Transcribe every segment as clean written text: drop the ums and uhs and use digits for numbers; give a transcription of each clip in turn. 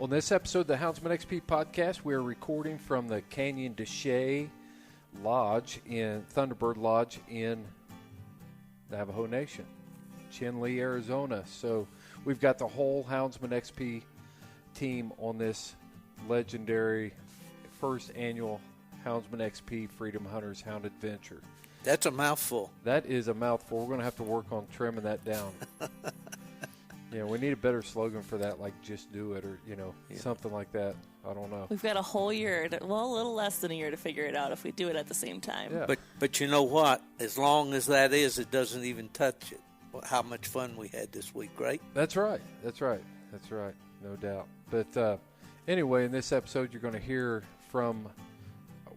On this episode of the Houndsman XP podcast, we are recording from the Canyon de Chelly Lodge in Thunderbird Lodge in Navajo Nation, Chinle, Arizona. So we've got the whole Houndsman XP team on this legendary first annual Houndsman XP Freedom Hunters Hound Adventure. That's a mouthful. That is a mouthful. We're going to have to work on trimming that down. Yeah, we need a better slogan for that, like just do it or, something like that. I don't know. We've got a whole year, a little less than a year to figure it out if we do it at the same time. Yeah. But you know what? As long as that is, it doesn't even touch it. How much fun we had this week, right? That's right. No doubt. But anyway, in this episode, you're going to hear from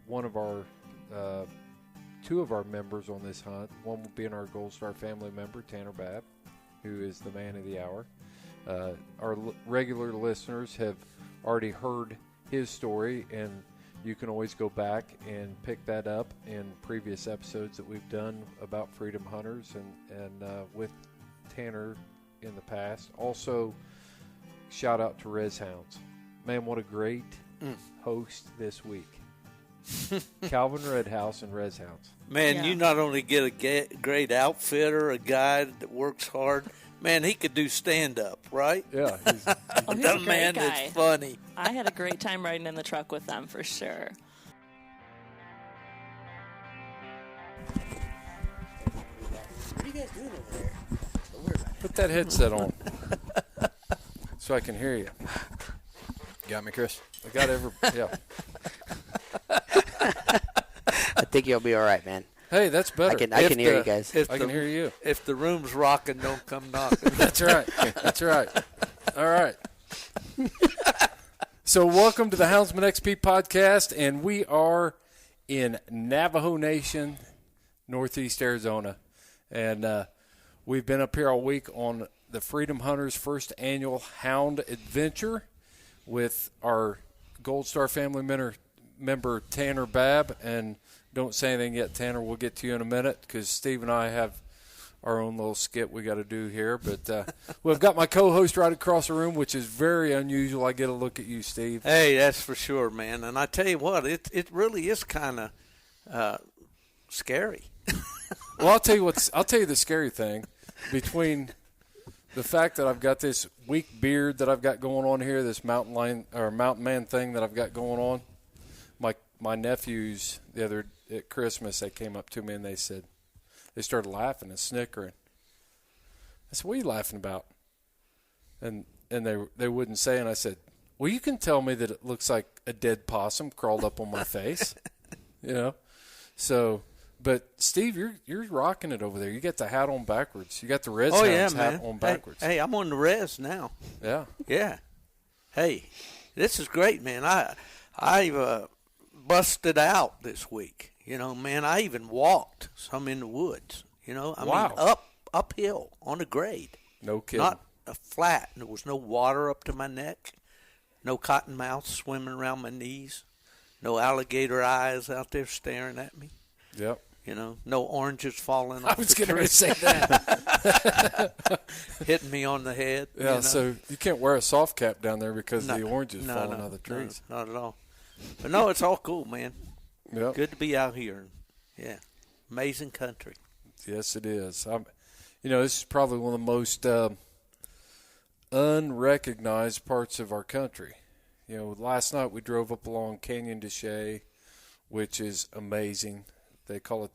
one of our, two of our members on this hunt. One will be our Gold Star family member, Tanner Babb, who is the man of the hour. Our regular listeners have already heard his story, and you can always go back and pick that up in previous episodes that we've done about Freedom Hunters and with Tanner in the past. Also, shout out to Rez Hounds. Man, what a great host this week. Calvin Redhouse and Rez Hounds. Man, Yeah. You not only get a great outfitter, a guy that works hard. Man, he could do stand-up, right? Yeah. He's a great man guy. that's funny. I had a great time riding in the truck with them for sure. What are you guys doing over there? Put that headset on so I can hear you. Got me, Chris? I got yeah. I think you'll be all right, man. Hey, that's better. I can hear you guys. I can hear you. If the room's rocking, don't come knocking. That's right. That's right. All right. So welcome to the Houndsman XP podcast, and we are in Navajo Nation, northeast Arizona. And we've been up here all week on the Freedom Hunters first annual Hound Adventure with our Gold Star family member Tanner Babb. And don't say anything yet, Tanner. We'll get to you in a minute because Steve and I have our own little skit we got to do here. But we've got my co-host right across the room, which is very unusual. I get a look at you, Steve. Hey, that's for sure, man. And I tell you what, it really is kind of scary. Well, I'll tell you the scary thing between the fact that I've got this weak beard that I've got going on here, this mountain man thing that I've got going on. My nephews at Christmas, they came up to me and they started laughing and snickering. I said, "What are you laughing about?" And they wouldn't say, and I said, "Well, you can tell me that it looks like a dead possum crawled up on my face." So, but Steve, you're rocking it over there. You got the hat on backwards. You got the Rez Hounds hat on backwards. Hey, I'm on the Rez now. Yeah. Yeah. Hey, this is great, man. I busted out this week. Man, I even walked some in the woods. Wow. mean, uphill on a grade. No kidding. Not a flat. There was no water up to my neck. No cottonmouths swimming around my knees. No alligator eyes out there staring at me. Yep. No oranges falling off I was the going tree. to say that. Hitting me on the head. Yeah, so you can't wear a soft cap down there because No, the oranges no, falling no, out of the trees. No, not at all. But no, it's all cool, man. Yep. Good to be out here. Yeah. Amazing country. Yes, it is. This is probably one of the most unrecognized parts of our country. Last night we drove up along Canyon de Chelly, which is amazing. They call it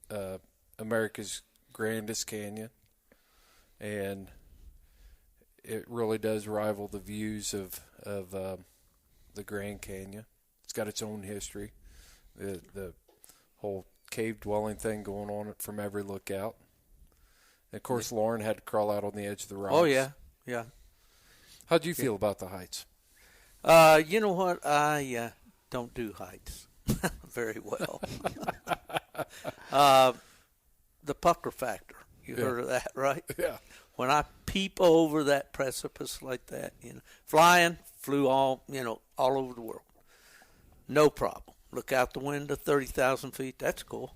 the America's grandest canyon, and it really does rival the views of the Grand Canyon. It's got its own history. The whole cave dwelling thing going on from every lookout. And of course, Lauren had to crawl out on the edge of the rocks. Oh, yeah. How'd you feel about the heights? You know what? I don't do heights very well. The pucker factor. You heard of that, right? Yeah. When I peep over that precipice like that, flew all over the world. No problem. Look out the window, 30,000 feet. That's cool.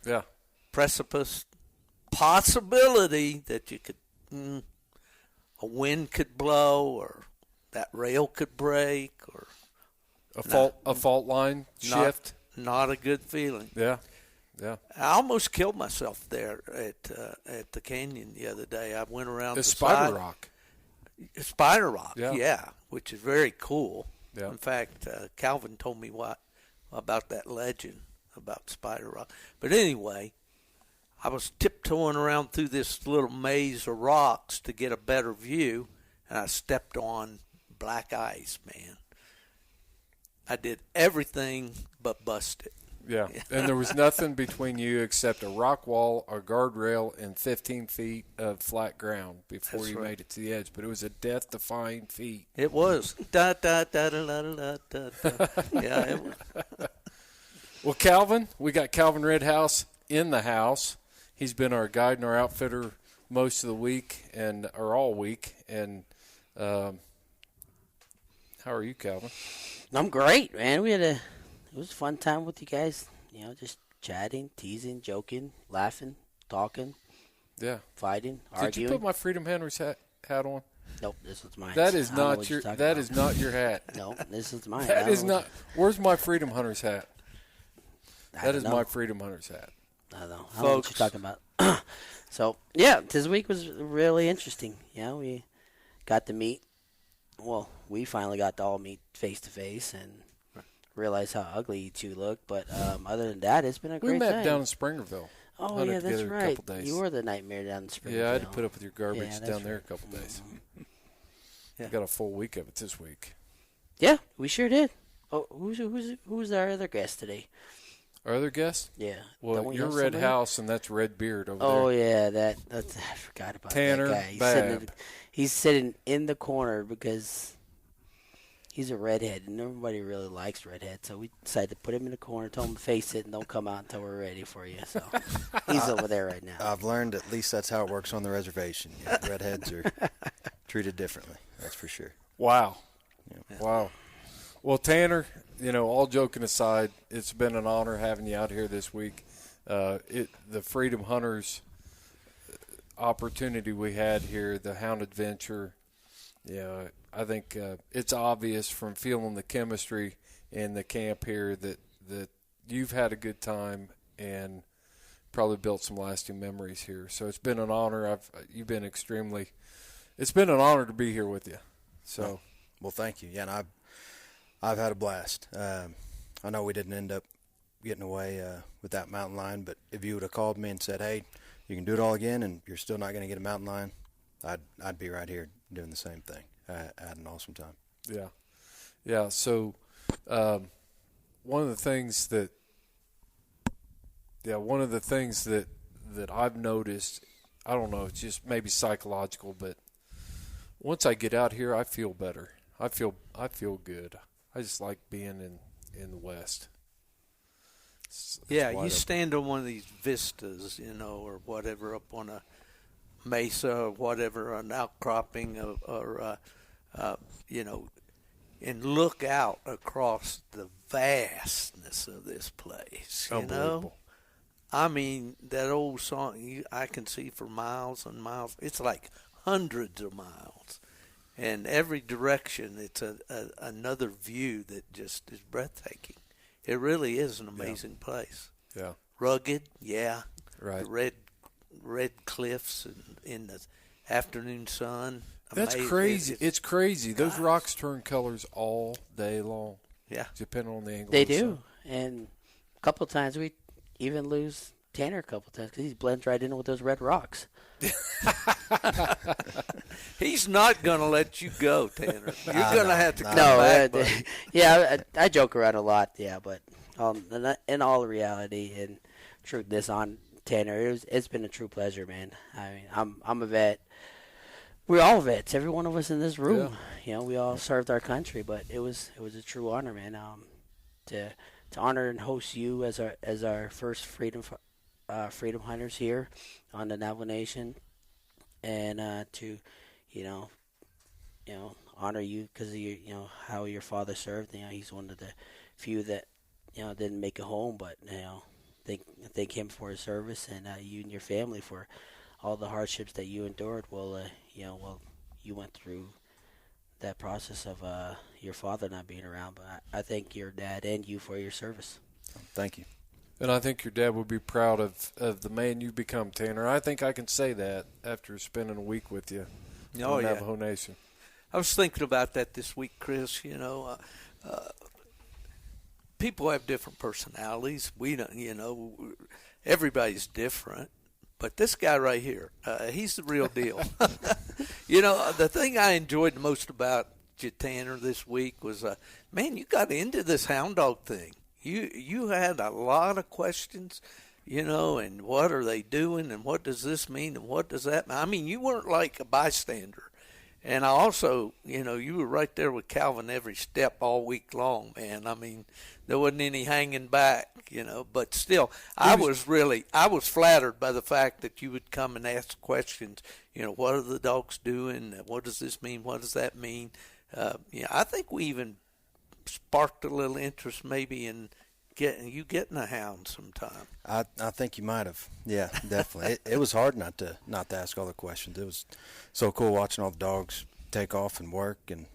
Yeah. Precipice, possibility that you could, a wind could blow, or that rail could break or a fault line shift. Not a good feeling. Yeah. I almost killed myself there at the canyon the other day. I went around the Spider side. Rock. Spider Rock, yeah, which is very cool. Yeah. In fact, Calvin told me about that legend about Spider Rock. But anyway, I was tiptoeing around through this little maze of rocks to get a better view, and I stepped on black ice, man. I did everything but bust it. Yeah, and there was nothing between you except a rock wall, a guardrail, and 15 feet of flat ground before That's you right. made it to the edge. But it was a death-defying feat. It was. Da, da, da, da, da, da, da, da. Yeah, it was. Well, Calvin, we got Calvin Redhouse in the house. He's been our guide and our outfitter most of the week or all week. And how are you, Calvin? I'm great, man. It was a fun time with you guys. Just chatting, teasing, joking, laughing, talking, fighting, arguing. Did you put my Freedom Hunters hat on? Nope, this was mine. That is not your. That is not your hat. No, this is mine. That is not. Where's my Freedom Hunters hat? That is know. my Freedom Hunters hat. I don't know. I don't know what you're talking about. So, yeah, this week was really interesting. We got to meet. Well, we finally got to all meet face-to-face and realize how ugly you two look. But other than that, it's been a great time. We met down in Springerville. Oh, yeah, that's right. You were the nightmare down in Springerville. Yeah, I had to put up with your garbage down there a couple days. Yeah. Got a full week of it this week. Yeah, we sure did. Oh, who's our other guest today? Our other guest? Yeah. Well, you're Red House, and that's Red Beard over there. Oh, yeah, that's I forgot about Tanner that guy. Babb. He's sitting in the corner because he's a redhead, and nobody really likes redheads. So we decided to put him in the corner, told him to face it, and don't come out until we're ready for you. So he's over there right now. I've learned at least that's how it works on the reservation. Yeah, redheads are treated differently, that's for sure. Wow. Yeah. Wow. Well, Tanner, all joking aside, it's been an honor having you out here this week. The Freedom Hunters opportunity we had here, the Hound Adventure, I think it's obvious from feeling the chemistry in the camp here that you've had a good time and probably built some lasting memories here. So it's been an honor. It's been an honor to be here with you. So, well, thank you. Yeah, and I've had a blast. I know we didn't end up getting away with that mountain lion, but if you would have called me and said, "Hey, you can do it all again, and you're still not going to get a mountain lion," I'd be right here doing the same thing. I had an awesome time. Yeah. So, one of the things that I've noticed, I don't know, it's just maybe psychological, but once I get out here, I feel better. I feel good. I just like being in the West. You stand on one of these vistas, or whatever, up on a mesa or whatever, an outcropping or and look out across the vastness of this place. Unbelievable. I mean, that old song, I can see for miles and miles. It's like hundreds of miles. And every direction, it's another view that just is breathtaking. It really is an amazing place. Yeah. Rugged, yeah. Right. The red cliffs in the afternoon sun. That's Amazing. crazy. It's crazy. Those rocks turn colors all day long. Yeah. Depending on the angle. They of the do. sun. And a couple of times we even lose Tanner a couple of times because he blends right in with those red rocks. He's not going to let you go, Tanner. You're going to have to come back. Yeah, I joke around a lot, yeah, but in all reality and trueness on Tanner, it's been a true pleasure, man. I mean, I'm a vet. We're all vets. Every one of us in this room, we all served our country, but it was a true honor, man. To honor and host you as our first freedom hunters here on the Navajo Nation, and to honor you because of how your father served. He's one of the few that didn't make it home, but thank him for his service, and you and your family for all the hardships that you endured. You went through that process of your father not being around. But I thank your dad and you for your service. Thank you. And I think your dad would be proud of the man you become, Tanner. I think I can say that after spending a week with you on Navajo Nation. I was thinking about that this week, Chris. You know, people have different personalities. We don't, you know, everybody's different. But this guy right here, he's the real deal. You know, the thing I enjoyed the most about you, Tanner, this week was, man, you got into this hound dog thing. You had a lot of questions, you know, and what are they doing, and what does this mean, and what does that mean? I mean, you weren't like a bystander. And I also, you know, you were right there with Calvin every step all week long, man. I mean, there wasn't any hanging back, you know. But still, I was flattered by the fact that you would come and ask questions. You know, what are the dogs doing? What does this mean? What does that mean? Yeah, I think we even sparked a little interest maybe in getting a hound sometime. I think you might have. Yeah, definitely. it was hard not to ask all the questions. It was so cool watching all the dogs take off and work and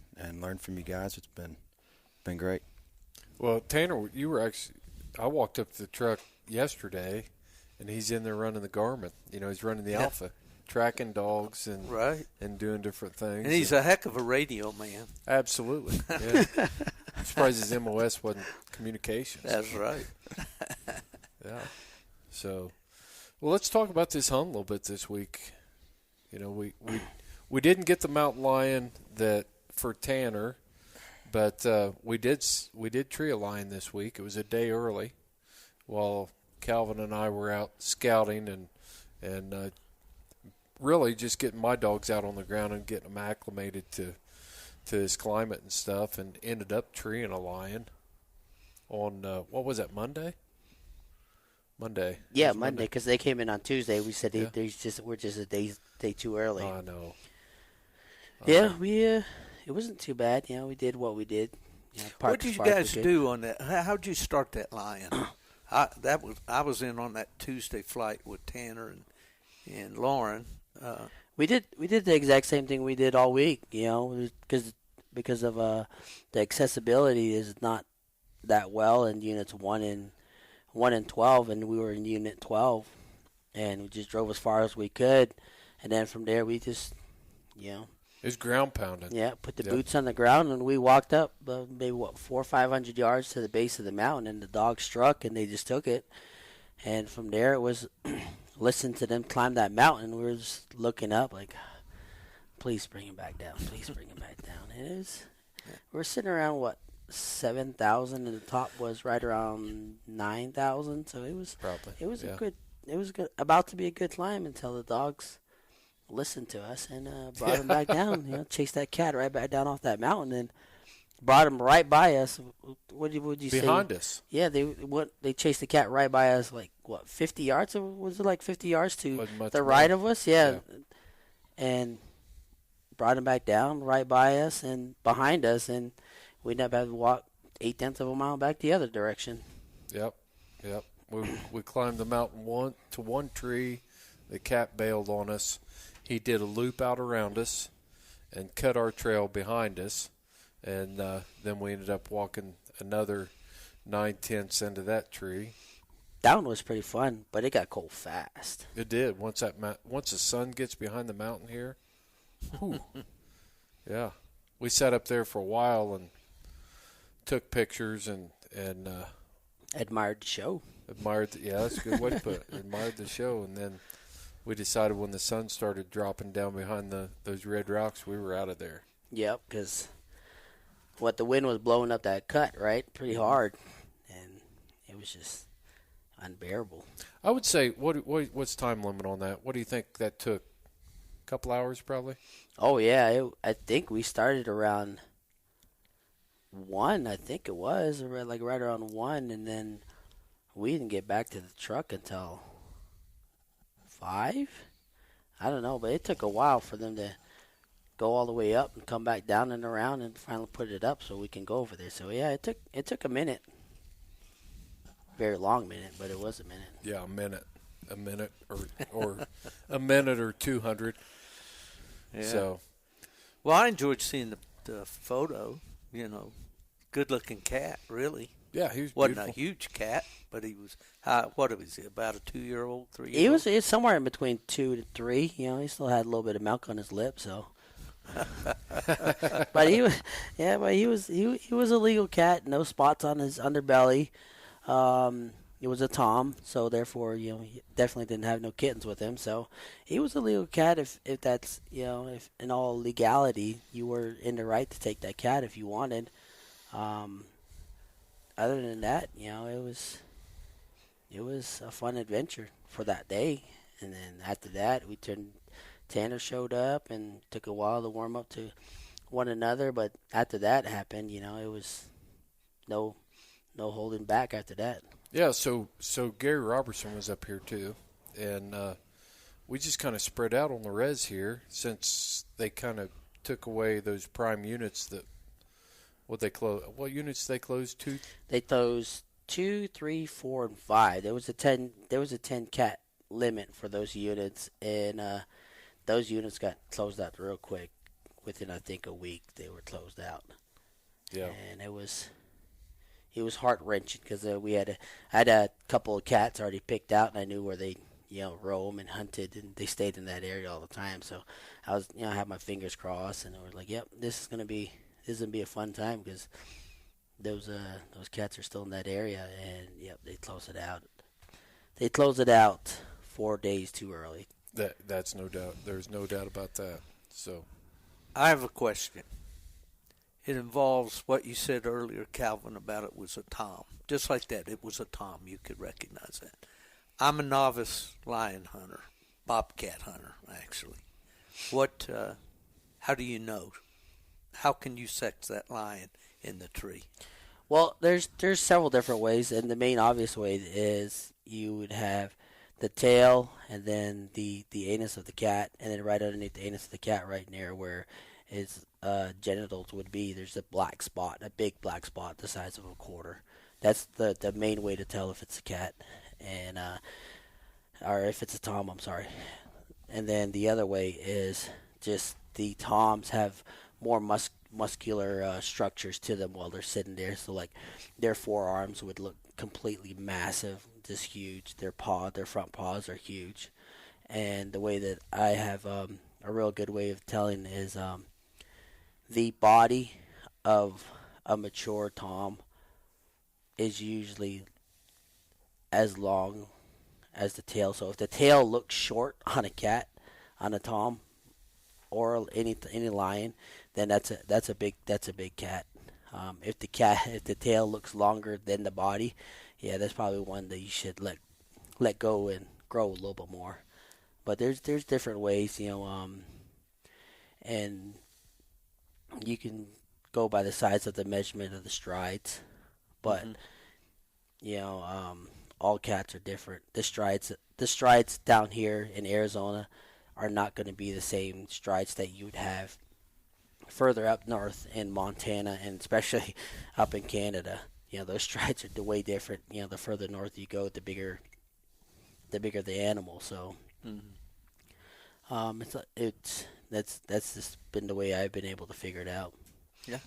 learn from you guys. It's been great. Well, Tanner, you were actually – I walked up to the truck yesterday, and he's in there running the Garmin. You know, he's running the Alpha, tracking dogs and doing different things. And he's a heck of a radio man. Absolutely, yeah. I'm surprised his MOS wasn't communications. That's right. Yeah. So, well, let's talk about this hunt a little bit this week. You know, we didn't get the mountain lion that for Tanner, but we did tree a lion this week. It was a day early, while Calvin and I were out scouting and really just getting my dogs out on the ground and getting them acclimated to his climate and stuff, and ended up treeing a lion on what was that, Monday? Yeah, Monday, because they came in on Tuesday. We said we're just a day too early. I know. Yeah, it wasn't too bad. You know, we did what we did. You know, what did you guys do on that? How'd you start that lion? I was in on that Tuesday flight with Tanner and Lauren. We did the exact same thing we did all week. You know, because of the accessibility is not that well in units 1 and 12, and we were in unit 12, and we just drove as far as we could, and then from there we just, you know, it was ground pounding. Yeah, put the boots on the ground, and we walked up maybe 400 or 500 yards to the base of the mountain, and the dogs struck, and they just took it, and from there it was listen to them climb that mountain. We were just looking up like, please bring him back down, please bring him back down. And it was, we were sitting around 7,000, and the top was right around 9,000. So it was about to be a good climb until the dogs listened to us and brought him back down. You know, chased that cat right back down off that mountain and brought him right by us. What would you say? Behind us. Yeah, they chased the cat right by us, like 50 yards? Or was it like 50 yards to the right of us? Yeah, and brought him back down right by us and behind us, and we'd have to walk 0.8 of a mile back the other direction. Yep. We climbed the mountain to one tree. The cat bailed on us. He did a loop out around us and cut our trail behind us, and then we ended up walking another 9/10 into that tree. That one was pretty fun, but it got cold fast. It did. Once the sun gets behind the mountain here, whew, yeah. We sat up there for a while and took pictures and admired the show. That's a good way to put it. Admired the show, and then we decided when the sun started dropping down behind those red rocks, we were out of there. Yep, because the wind was blowing up that cut, right, pretty hard, and it was just unbearable. I would say, what's time limit on that? What do you think that took? A couple hours, probably. Oh yeah, I think we started around 1. I think it was like right around 1, and then we didn't get back to the truck until 5. I don't know, but it took a while for them to go all the way up and come back down and around and finally put it up so we can go over there. So yeah, it took a minute. Very long minute, but it was a minute. Yeah, a minute or a minute or 200. Yeah. So, well, I enjoyed seeing the photo. Good-looking cat, really. Yeah, he was Wasn't beautiful. a huge cat, but he was. What was he? About a 2-year-old, 3-year-old? He was somewhere in between 2 to 3. He still had a little bit of milk on his lip, so. But he was a legal cat. No spots on his underbelly. It was a tom, so therefore, he definitely didn't have no kittens with him. So he was a legal cat. If that's if in all legality, you were in the right to take that cat if you wanted. Other than that, it was a fun adventure for that day. And then after that, Tanner showed up and took a while to warm up to one another. But after that happened, it was no holding back after that. Yeah, so Gary Robertson was up here too, and we just kind of spread out on the res here since they kind of took away those prime units that what units they closed? 2? They closed 2, 3, 4, and 5. There was a 10 cat limit for those units, and those units got closed out real quick. Within I think a week, they were closed out. Yeah, and it was heart wrenching because I had a couple of cats already picked out, and I knew where they roam and hunted, and they stayed in that area all the time. So I was I had my fingers crossed, and I was like, yep, this is gonna be a fun time because those cats are still in that area, and yep, they closed it out. They closed it out 4 days too early. That's no doubt. There's no doubt about that. So I have a question. It involves what you said earlier, Calvin, about it was a tom. Just like that, it was a tom. You could recognize that. I'm a novice lion hunter, bobcat hunter, actually. How do you know? How can you sex that lion in the tree? Well, there's several different ways, and the main obvious way is you would have the tail and then the anus of the cat, and then right underneath the anus of the cat, right near where his genitals would be, there's a black spot, a big black spot the size of a quarter. That's the main way to tell if it's a cat, and or if it's a tom. I'm sorry. And then the other way is just the toms have more muscular structures to them while they're sitting there. So like their forearms would look completely massive, just huge. Their front paws are huge. And the way that I have a real good way of telling is the body of a mature tom is usually as long as the tail. So if the tail looks short on a cat, on a tom, or any lion, then that's a big cat. If the tail looks longer than the body, yeah, that's probably one that you should let go and grow a little bit more. But there's different ways, and you can go by the size of the measurement of the strides, but all cats are different. The strides down here in Arizona are not going to be the same strides that you would have further up north in Montana, and especially up in Canada. Those strides are way different. The further north you go, the bigger the animal. So, that's just been the way I've been able to figure it out. Yeah,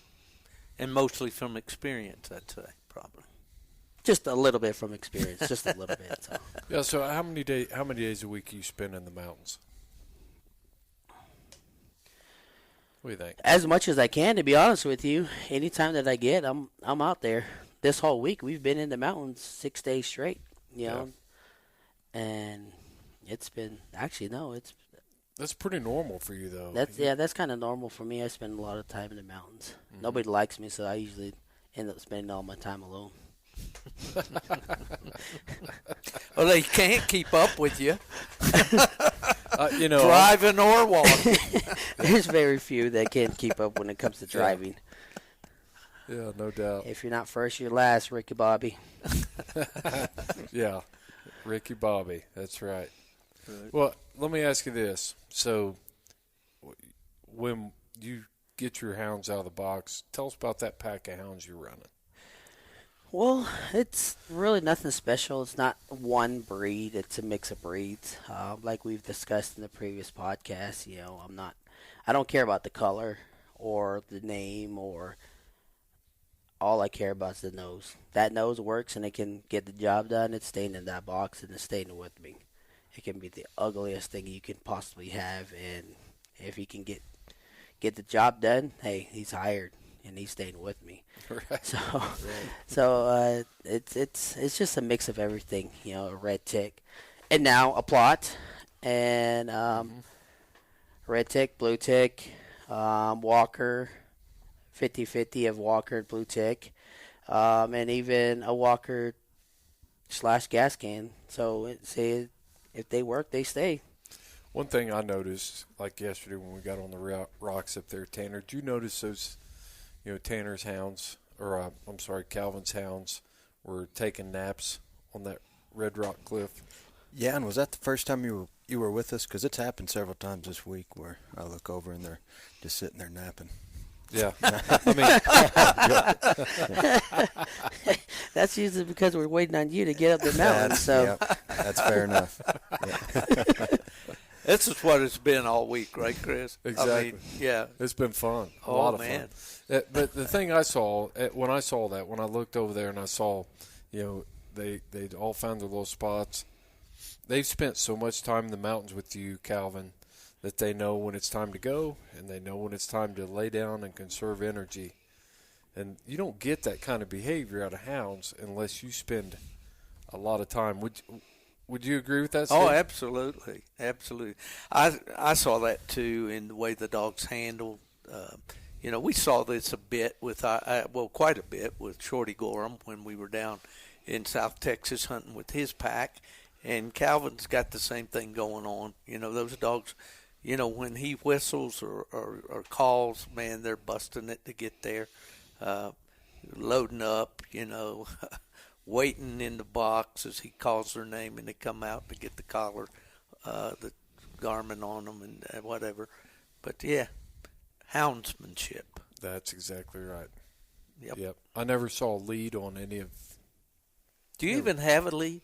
and mostly from experience, I'd say, probably. Just a little bit from experience, just a little bit. So. Yeah. So how many days a week you spend in the mountains? What do you think? As much as I can, to be honest with you. Anytime that I get, I'm out there. This whole week we've been in the mountains 6 days straight. And it's been That's pretty normal for you, though. That's kind of normal for me. I spend a lot of time in the mountains. Mm-hmm. Nobody likes me, so I usually end up spending all my time alone. Well, they can't keep up with you. Driving or walking. There's very few that can keep up when it comes to driving. Yeah, no doubt. If you're not first, you're last, Ricky Bobby. Yeah, Ricky Bobby. That's right. Well, let me ask you this. So, when you get your hounds out of the box, tell us about that pack of hounds you're running. Well, it's really nothing special. It's not one breed. It's a mix of breeds. Like we've discussed in the previous podcast, I don't care about the color or the name, or all I care about is the nose. That nose works and it can get the job done. It's staying in that box and it's staying with me. It can be the ugliest thing you can possibly have, and if he can get the job done, hey, he's hired and he's staying with me. Right. So it's just a mix of everything, a red tick, and now a plot, and red tick, blue tick, walker, 50-50 of walker and blue tick, and even a walker / gas can. So say if they work, they stay. One thing I noticed, like yesterday when we got on the rocks up there, Tanner, did you notice those, Tanner's hounds, or I'm sorry, Calvin's hounds were taking naps on that Red Rock cliff? Yeah, and was that the first time you were with us? Because it's happened several times this week where I look over and they're just sitting there napping. Yeah. That's usually because we're waiting on you to get up the mountain. So that's fair enough. Yeah. This is what it's been all week, right, Chris? Exactly. Yeah. It's been fun. A Oh, lot of man. fun. But the thing I saw, when I looked over there and I saw, they'd all found their little spots. They've spent so much time in the mountains with you, Calvin, that they know when it's time to go and they know when it's time to lay down and conserve energy. And you don't get that kind of behavior out of hounds unless you spend a lot of time. Would you agree with that Oh, statement? absolutely. Absolutely. I saw that, too, in the way the dogs handled. We saw this a bit with, quite a bit with Shorty Gorham when we were down in South Texas hunting with his pack. And Calvin's got the same thing going on. Those dogs, when he whistles or calls, man, they're busting it to get there, loading up, waiting in the box as he calls their name, and they come out to get the collar, the garment on them and whatever. But, yeah, houndsmanship. That's exactly right. Yep. I never saw a lead on any of. Do you even have a lead?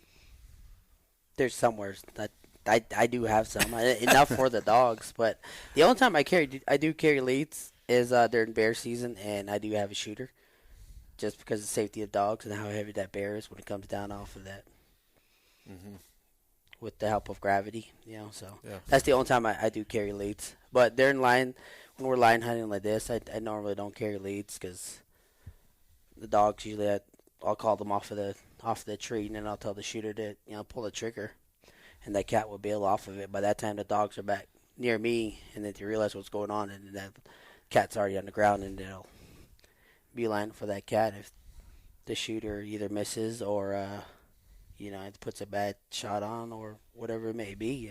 there's somewhere that I do have some enough for the dogs, but the only time I do carry leads is during bear season, and I do have a shooter, just because of the safety of dogs and how heavy that bear is when it comes down off of that. Mm-hmm. With the help of gravity, so yeah. That's the only time I do carry leads. But during line, when we're line hunting like this, I normally don't carry leads because the dogs usually I'll call them off of the tree, and then I'll tell the shooter to pull the trigger, and that cat will bail off of it. By that time, the dogs are back near me, and then they realize what's going on, and that cat's already on the ground, and they'll beeline for that cat if the shooter either misses or it puts a bad shot on or whatever it may be.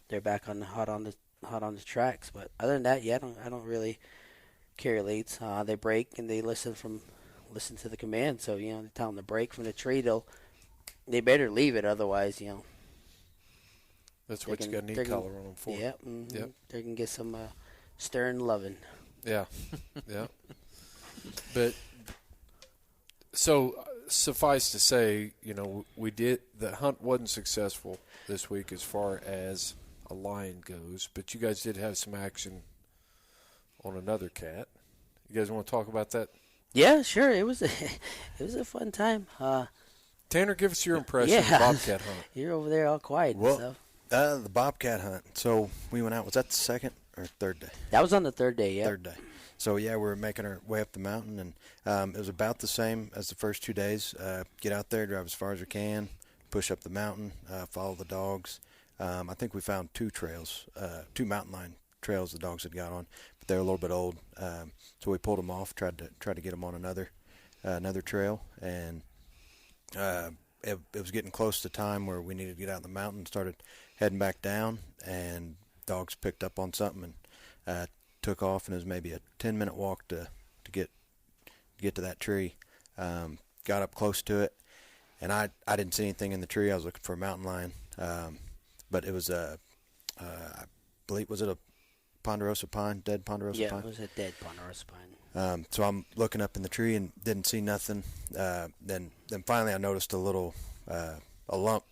They're back on hot on the tracks. But other than that, I don't really carry leads. They break and they listen to the command. So they tell them to break from the tree. They better leave it, otherwise That's what you got knee collar on them for. Yeah, mm-hmm. Yep. They can get some stern loving. Yeah, yeah. But so suffice to say, the hunt wasn't successful this week as far as a lion goes, but you guys did have some action on another cat. You guys want to talk about that? Yeah, sure. It was a fun time. Tanner, give us your impression of the bobcat hunt. You're over there all quiet and stuff. The bobcat hunt. So we went out. Was that the second or third day? That was on the third day, yeah. Third day. So, we were making our way up the mountain, and it was about the same as the first 2 days. Get out there, drive as far as we can, push up the mountain, follow the dogs. I think we found two mountain line trails the dogs had got on, but they're a little bit old. So we pulled them off, tried to get them on another trail, and it was getting close to time where we needed to get out of the mountain, started heading back down, and dogs picked up on something and took off, and it was maybe a 10-minute walk to get to that tree. Got up close to it, and I didn't see anything in the tree. I was looking for a mountain lion, but it was I believe, was it a ponderosa pine, dead ponderosa pine? Yeah, it was a dead ponderosa pine. So I'm looking up in the tree and didn't see nothing. Then finally I noticed a little a lump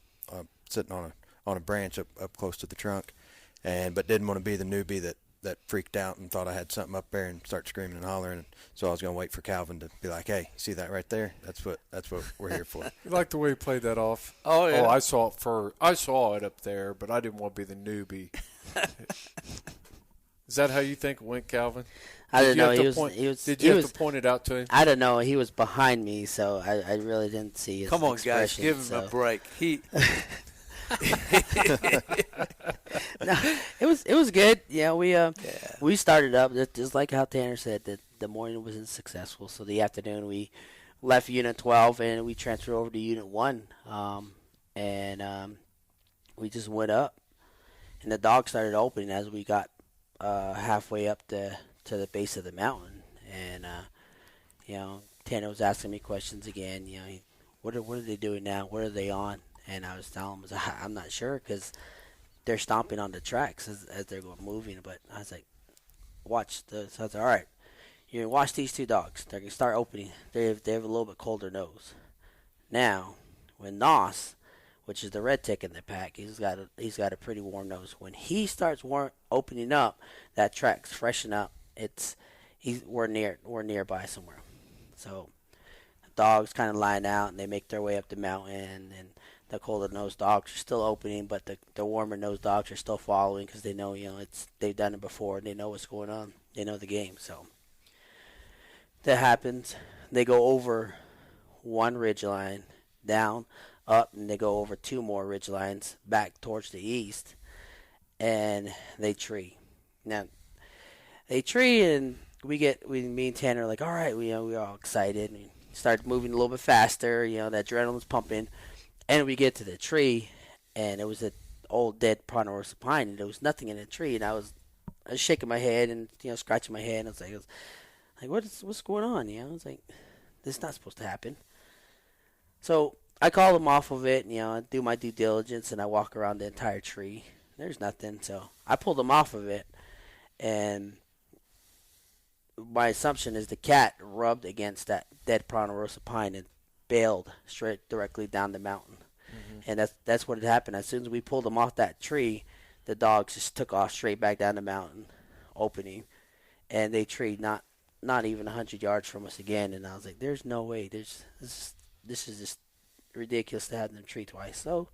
sitting on a branch up close to the trunk, but didn't want to be the newbie that that freaked out and thought I had something up there and start screaming and hollering. So I was going to wait for Calvin to be like, "Hey, see that right there? That's what we're here for." You like the way he played that off? Oh, yeah. Oh, I saw it up there, but I didn't want to be the newbie. Is that how you think it went, Calvin? I didn't know. Did you have to point it out to him? I don't know. He was behind me, so I really didn't see his Come on, guys, expression, give him so. a break. No, it was good. Yeah, we started up just like how Tanner said that the morning wasn't successful. So the afternoon we left Unit 12 and we transferred over to Unit 1, and we just went up, and the dogs started opening as we got halfway up to the base of the mountain, and Tanner was asking me questions again. What are they doing now? What are they on? And I was telling him, I'm not sure because they're stomping on the tracks as they're moving. But I was like, watch this. So I was like, all right, you can watch these two dogs. They're going to start opening. They have a little bit colder nose. Now, when Nos, which is the red tick in the pack, he's got a pretty warm nose. When he starts opening up, that track's freshen up. We're nearby somewhere. So the dogs kind of line out and they make their way up the mountain, and the colder nosed dogs are still opening, but the warmer nosed dogs are still following because they know they've done it before and they know what's going on. They know the game. So that happens. They go over one ridge line, down, up, and they go over two more ridge lines back towards the east, and they tree. Now they tree, and me and Tanner are like, all right, we're all excited, and we start moving a little bit faster. The adrenaline's pumping. And we get to the tree, and it was an old dead ponderosa pine, and there was nothing in the tree. And I was shaking my head and scratching my head. And I was like, what's going on? I was like, this is not supposed to happen. So I call him off of it. I do my due diligence, and I walk around the entire tree. There's nothing. So I pulled him off of it, and my assumption is the cat rubbed against that dead ponderosa pine and bailed straight directly down the mountain. Mm-hmm. And that's what had happened. As soon as we pulled them off that tree, the dogs just took off straight back down the mountain opening, and they treed not even 100 yards from us again. And I was like, there's no way. This is just ridiculous to have them tree twice. So,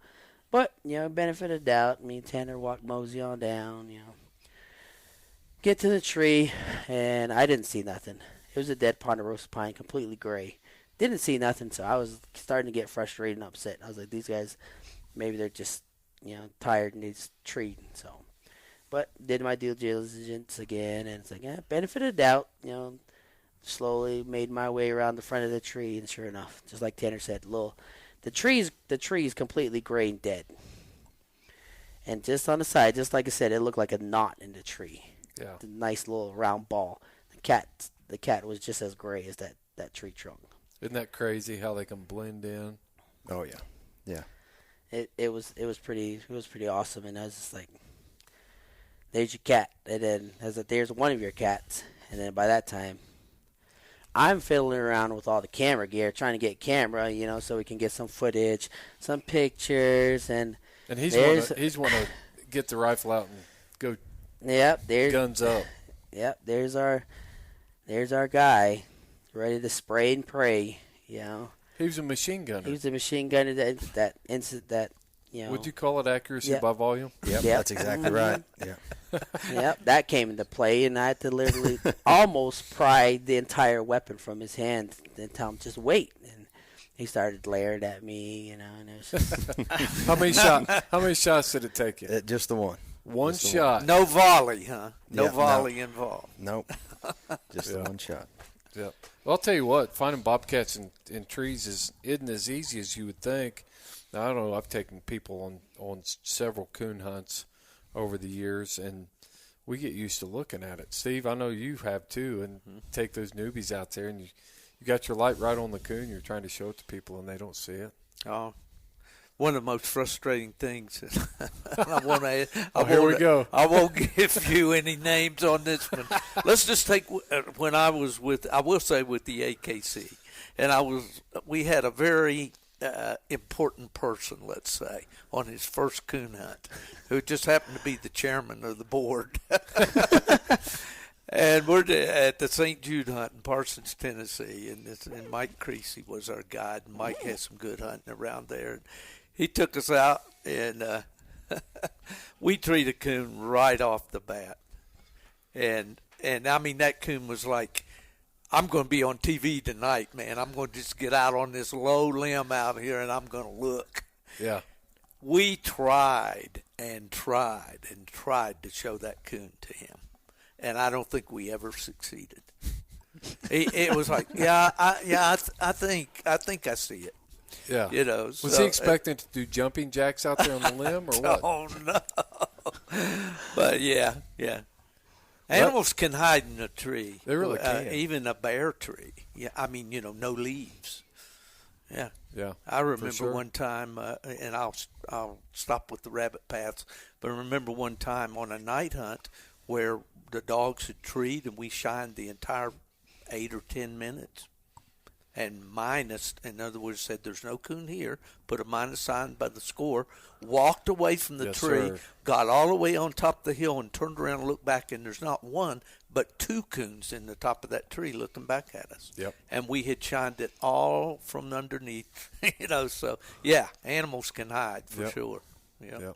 but benefit of doubt, me and Tanner walked Mosey on down, get to the tree, and I didn't see nothing. It was a dead ponderosa pine, completely gray. Didn't see nothing, so I was starting to get frustrated and upset. I was like, these guys, maybe they're just, tired and they just treat. So, but did my due diligence again, and it's like, benefit of doubt. Slowly made my way around the front of the tree, and sure enough, just like Tanner said, the tree is completely gray and dead. And just on the side, just like I said, it looked like a knot in the tree. Yeah, the nice little round ball. The cat was just as gray as that tree trunk. Isn't that crazy how they can blend in? Oh yeah, yeah. It was pretty awesome, and I was just like, "There's your cat," and then there's one of your cats, and then by that time, I'm fiddling around with all the camera gear, trying to get camera, so we can get some footage, some pictures, and he's want to get the rifle out and go. Yep, there's guns up. Yep, there's our guy. Ready to spray and pray, He was a machine gunner. He was a machine gunner that Would you call it accuracy by volume? Yep, that's exactly right. Yeah. Yep, that came into play, and I had to literally almost pry the entire weapon from his hand and tell him, just wait. And he started glaring at me, and it was just... How many shots did it take you? Just the one. One shot. No volley, huh? No Yep, volley involved. Nope. Just the one shot. Yep. Well, I'll tell you what, finding bobcats in trees isn't as easy as you would think. Now, I don't know, I've taken people on several coon hunts over the years, and we get used to looking at it. Steve, I know you have too, and take those newbies out there, and you got your light right on the coon, you're trying to show it to people, and they don't see it. Oh, one of the most frustrating things. Here we go. I won't give you any names on this one. Let's just take when I was with the AKC, and we had a very important person, let's say, on his first coon hunt, who just happened to be the chairman of the board. And we're at the St. Jude hunt in Parsons, Tennessee, and Mike Creasy was our guide. And Mike had some good hunting around there. He took us out, and we treated a coon right off the bat. And I mean, that coon was like, I'm going to be on TV tonight, man. I'm going to just get out on this low limb out here, and I'm going to look. Yeah. We tried and tried and tried to show that coon to him, and I don't think we ever succeeded. It was like, I think I see it. Yeah. You know. Was he expecting to do jumping jacks out there on the limb or what? Oh no. But yeah. Animals can hide in a tree. They really can. Even a bare tree. Yeah, I mean, no leaves. Yeah. Yeah. I remember sure. one time, and I'll stop with the rabbit paths, but I remember one time on a night hunt where the dogs had treed and we shined the entire 8 or 10 minutes. And minus, in other words, said there's no coon here, put a minus sign by the score, walked away from the tree, sir. got all the way on top of the hill and turned around and looked back, and there's not one but 2 coons in the top of that tree looking back at us. Yep. And we had shined it all from underneath, so yeah, animals can hide for sure. Yep.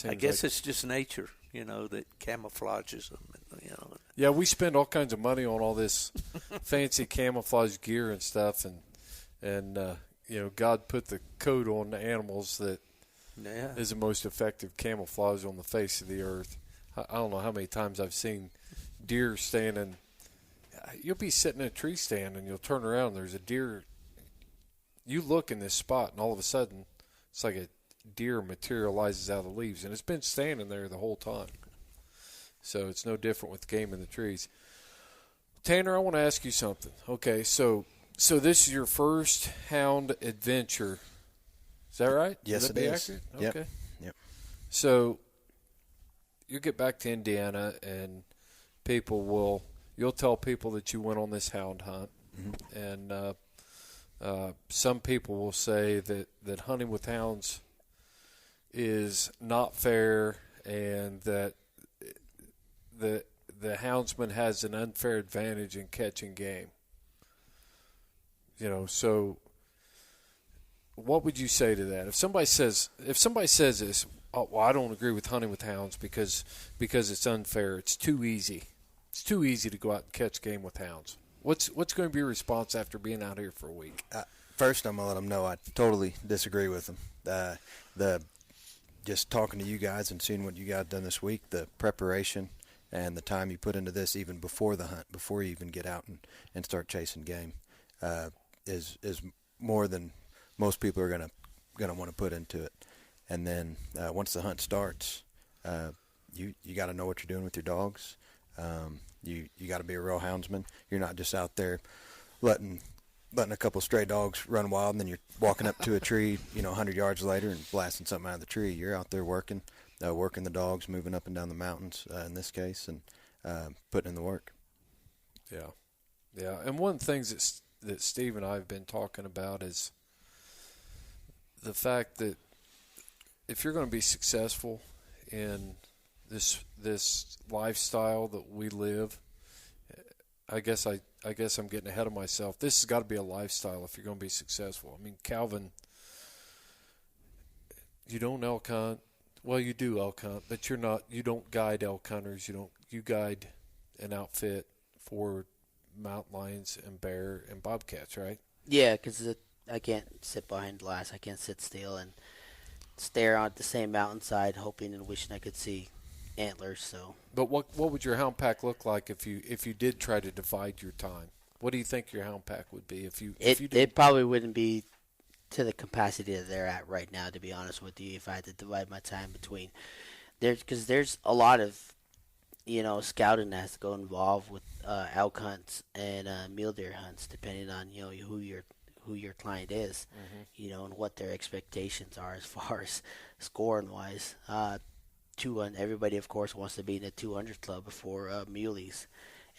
I guess it's just nature, that camouflages them, Yeah, we spend all kinds of money on all this fancy camouflage gear and stuff, and God put the coat on the animals that is the most effective camouflage on the face of the earth. I don't know how many times I've seen deer standing. You'll be sitting in a tree stand, and you'll turn around, and there's a deer. You look in this spot, and all of a sudden, it's like a deer materializes out of the leaves, and it's been standing there the whole time. So it's no different with game in the trees. Tanner, I want to ask you something. Okay, so this is your first hound adventure. Is that right? Yes, it is. Accurate? Yep. Okay. Yep. So you get back to Indiana, and you'll tell people that you went on this hound hunt, and some people will say that hunting with hounds is not fair, and that the houndsman has an unfair advantage in catching game. So what would you say to that? If somebody says this, oh, well, I don't agree with hunting with hounds because it's unfair. It's too easy. It's too easy to go out and catch game with hounds. What's going to be your response after being out here for a week? First, I'm going to let them know I totally disagree with them. Just talking to you guys and seeing what you guys done this week, the preparation and the time you put into this even before the hunt, before you even get out and start chasing game, is more than most people are gonna want to put into it. And then once the hunt starts, you got to know what you're doing with your dogs. You got to be a real houndsman. You're not just out there letting a couple stray dogs run wild, and then you're walking up to a tree, 100 yards later and blasting something out of the tree. You're out there working the dogs, moving up and down the mountains in this case, and putting in the work. Yeah. And one of the things that Steve and I have been talking about is the fact that if you're going to be successful in this lifestyle that we live, I guess I'm getting ahead of myself. This has got to be a lifestyle if you're going to be successful. I mean, Calvin, you don't elk hunt. Well, you do elk hunt, but you don't guide elk hunters. You guide an outfit for mountain lions and bear and bobcats, right? Yeah, because I can't sit behind glass. I can't sit still and stare out the same mountainside, hoping and wishing I could see antlers. So, but what would your hound pack look like if you did try to divide your time? What do you think your hound pack would be if you did? It probably wouldn't be to the capacity that they're at right now, to be honest with you, if I had to divide my time between there, because there's a lot of scouting that has to go involved with elk hunts and mule deer hunts, depending on who your client is, and what their expectations are as far as scoring wise. Everybody of course wants to be in the 200 club for muleys,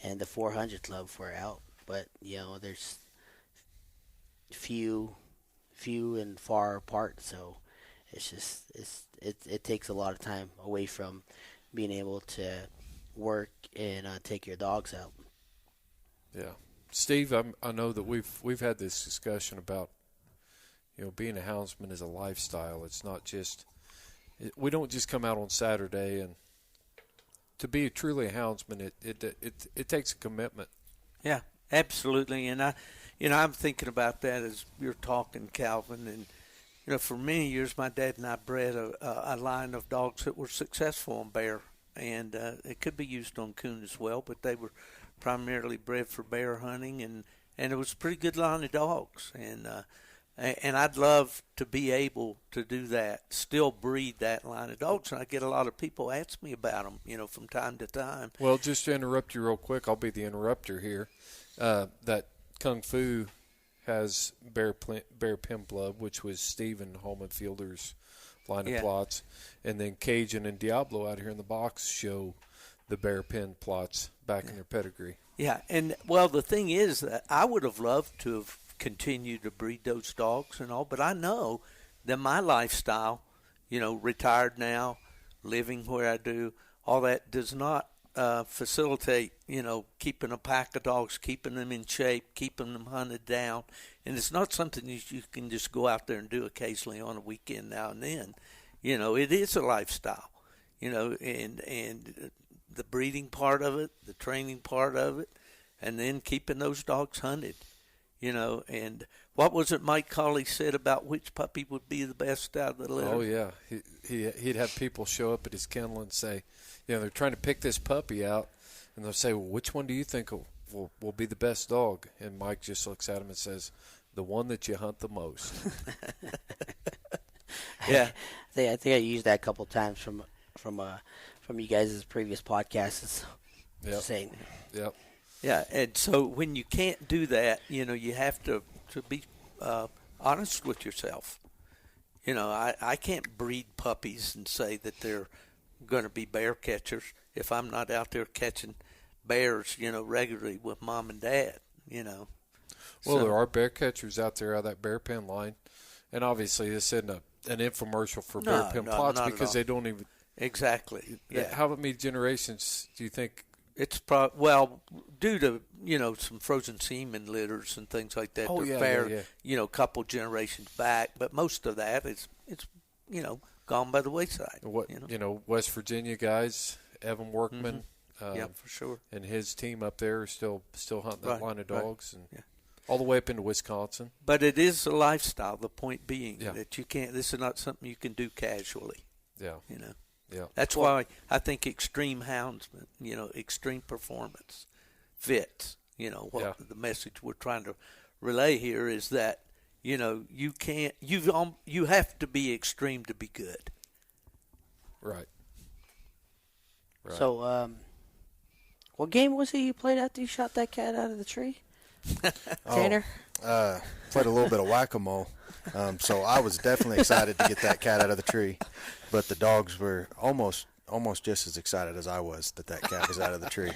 and the 400 club for elk, but there's few few and far apart. So it's just it takes a lot of time away from being able to work and take your dogs out. Yeah, Steve, I know that we've had this discussion about, being a houndsman is a lifestyle. It's not just we don't just come out on Saturday, and to be truly a houndsman, it takes a commitment. Yeah, absolutely. And I'm thinking about that as you're talking, Calvin. And for many years, my dad and I bred a line of dogs that were successful on bear, and it could be used on coon as well, but they were primarily bred for bear hunting, and it was a pretty good line of dogs. And I'd love to be able to do that, still breed that line of dogs. And I get a lot of people ask me about them, from time to time. Well, just to interrupt you real quick, I'll be the interrupter here. That Kung Fu has Bear Pin Blood, which was Stephen Holman Fielder's line of plots. And then Cajun and Diablo out here in the box show the Bear Pin plots back in their pedigree. Yeah, and, well, the thing is that I would have loved to have continued to breed those dogs and all, but I know that my lifestyle, retired now, living where I do, all that does not facilitate, keeping a pack of dogs, keeping them in shape, keeping them hunted down. And it's not something you can just go out there and do occasionally on a weekend now and then. It is a lifestyle, and the breeding part of it, the training part of it, and then keeping those dogs hunted. And what was it Mike Colley said about which puppy would be the best out of the litter? Oh, yeah. He'd have people show up at his kennel and say, they're trying to pick this puppy out, and they'll say, well, which one do you think will be the best dog? And Mike just looks at him and says, the one that you hunt the most. Yeah. I think I used that a couple times from you guys' previous podcasts. Yep. Saying. Yep. Yeah, and so when you can't do that, you have to be honest with yourself. I can't breed puppies and say that they're going to be bear catchers if I'm not out there catching bears, regularly with mom and dad, Well, there are bear catchers out there out of that bear pen line, and obviously this isn't an infomercial for bear pen plots because they don't even exactly. Yeah. How many generations do you think? It's due to some frozen semen litters and things like that. Oh, they're couple generations back, but most of that it's gone by the wayside. What West Virginia guys, Evan Workman, yeah, for sure, and his team up there are still hunting that line of dogs, and all the way up into Wisconsin. But it is a lifestyle. The point being that you can't. This is not something you can do casually. Yeah, Yeah. That's why I think extreme houndsman, extreme performance fits. The message we're trying to relay here is that, you can't, you have to be extreme to be good. Right. So, what game was it you played after you shot that cat out of the tree? Tanner? Played a little bit of whack-a-mole. So I was definitely excited to get that cat out of the tree, but the dogs were almost just as excited as I was that cat was out of the tree.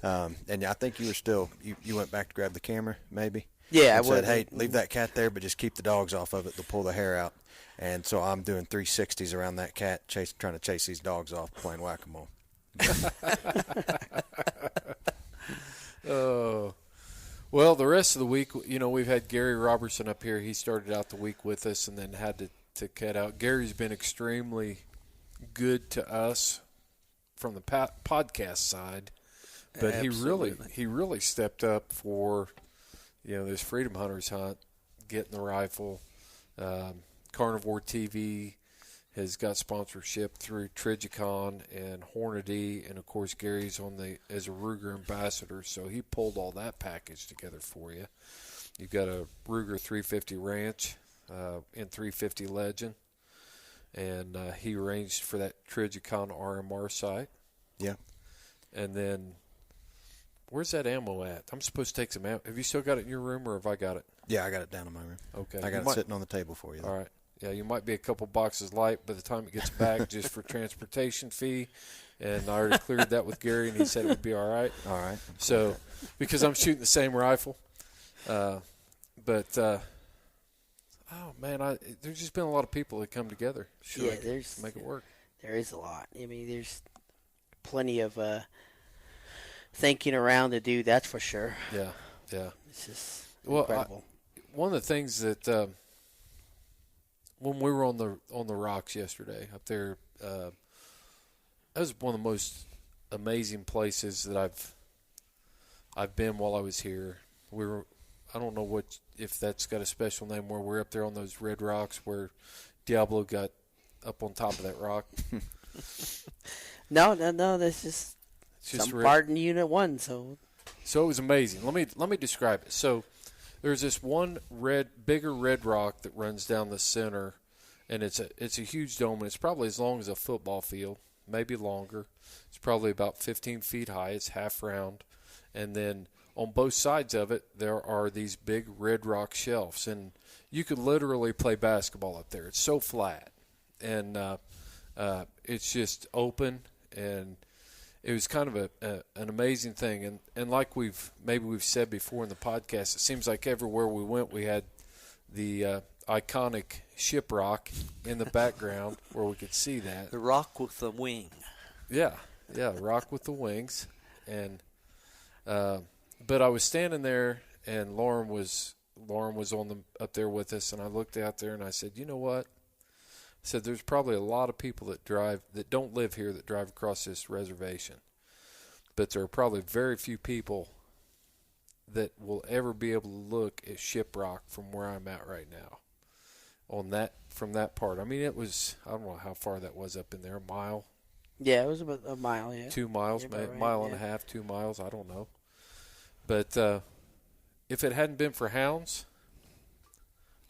And I think you were still you went back to grab the camera, maybe. Yeah, I said, hey, leave that cat there, but just keep the dogs off of it. They'll pull the hair out. And so I'm doing 360s around that cat, trying to chase these dogs off, playing whack-a-mole. Oh. Well, the rest of the week, we've had Gary Robertson up here. He started out the week with us and then had to cut out. Gary's been extremely good to us from the podcast side, but he really stepped up for this Freedom Hunters hunt, getting the rifle. Carnivore TV has got sponsorship through Trigicon and Hornady, and of course Gary's as a Ruger ambassador, so he pulled all that package together for you. You've got a Ruger 350 Ranch and 350 Legend, and he arranged for that Trigicon RMR sight. Yeah. And then, where's that ammo at? I'm supposed to take some ammo. Have you still got it in your room, or have I got it? Yeah, I got it down in my room. Okay. I got it sitting on the table for you. All right. Yeah, you might be a couple boxes light by the time it gets back just for transportation fee. And I already cleared that with Gary, and he said it would be all right. All right. So, because I'm shooting the same rifle. Oh, man, there's just been a lot of people that come together. Yeah, there's make it work. There is a lot. I mean, there's plenty of thinking around to do. That's for sure. Yeah. It's just incredible. One of the things that when we were on the rocks yesterday up there, that was one of the most amazing places that I've been while I was here. I don't know if that's got a special name, where we're up there on those red rocks where Diablo got up on top of that rock. No. That's just some part in Unit 1. So it was amazing. Let me describe it. So there's this one bigger red rock that runs down the center, and it's a huge dome, and it's probably as long as a football field, maybe longer. It's probably about 15 feet high. It's half round, and then on both sides of it, there are these big red rock shelves, and you could literally play basketball up there. It's so flat, and it's just open, and it was kind of an amazing thing. And like we've said before in the podcast, it seems like everywhere we went, we had the iconic shiprock in the background where we could see that. The rock with the wing. Yeah, rock with the wings, and. But I was standing there, and Lauren was up there with us, and I looked out there, and I said, you know what? I said, there's probably a lot of people that don't live here that drive across this reservation, but there are probably very few people that will ever be able to look at Shiprock from where I'm at right now. From that part. I mean, it was, I don't know how far that was up in there, a mile. Yeah, it was about a mile. Yeah, 2 miles, maybe right, mile and a half, 2 miles. I don't know. But if it hadn't been for hounds,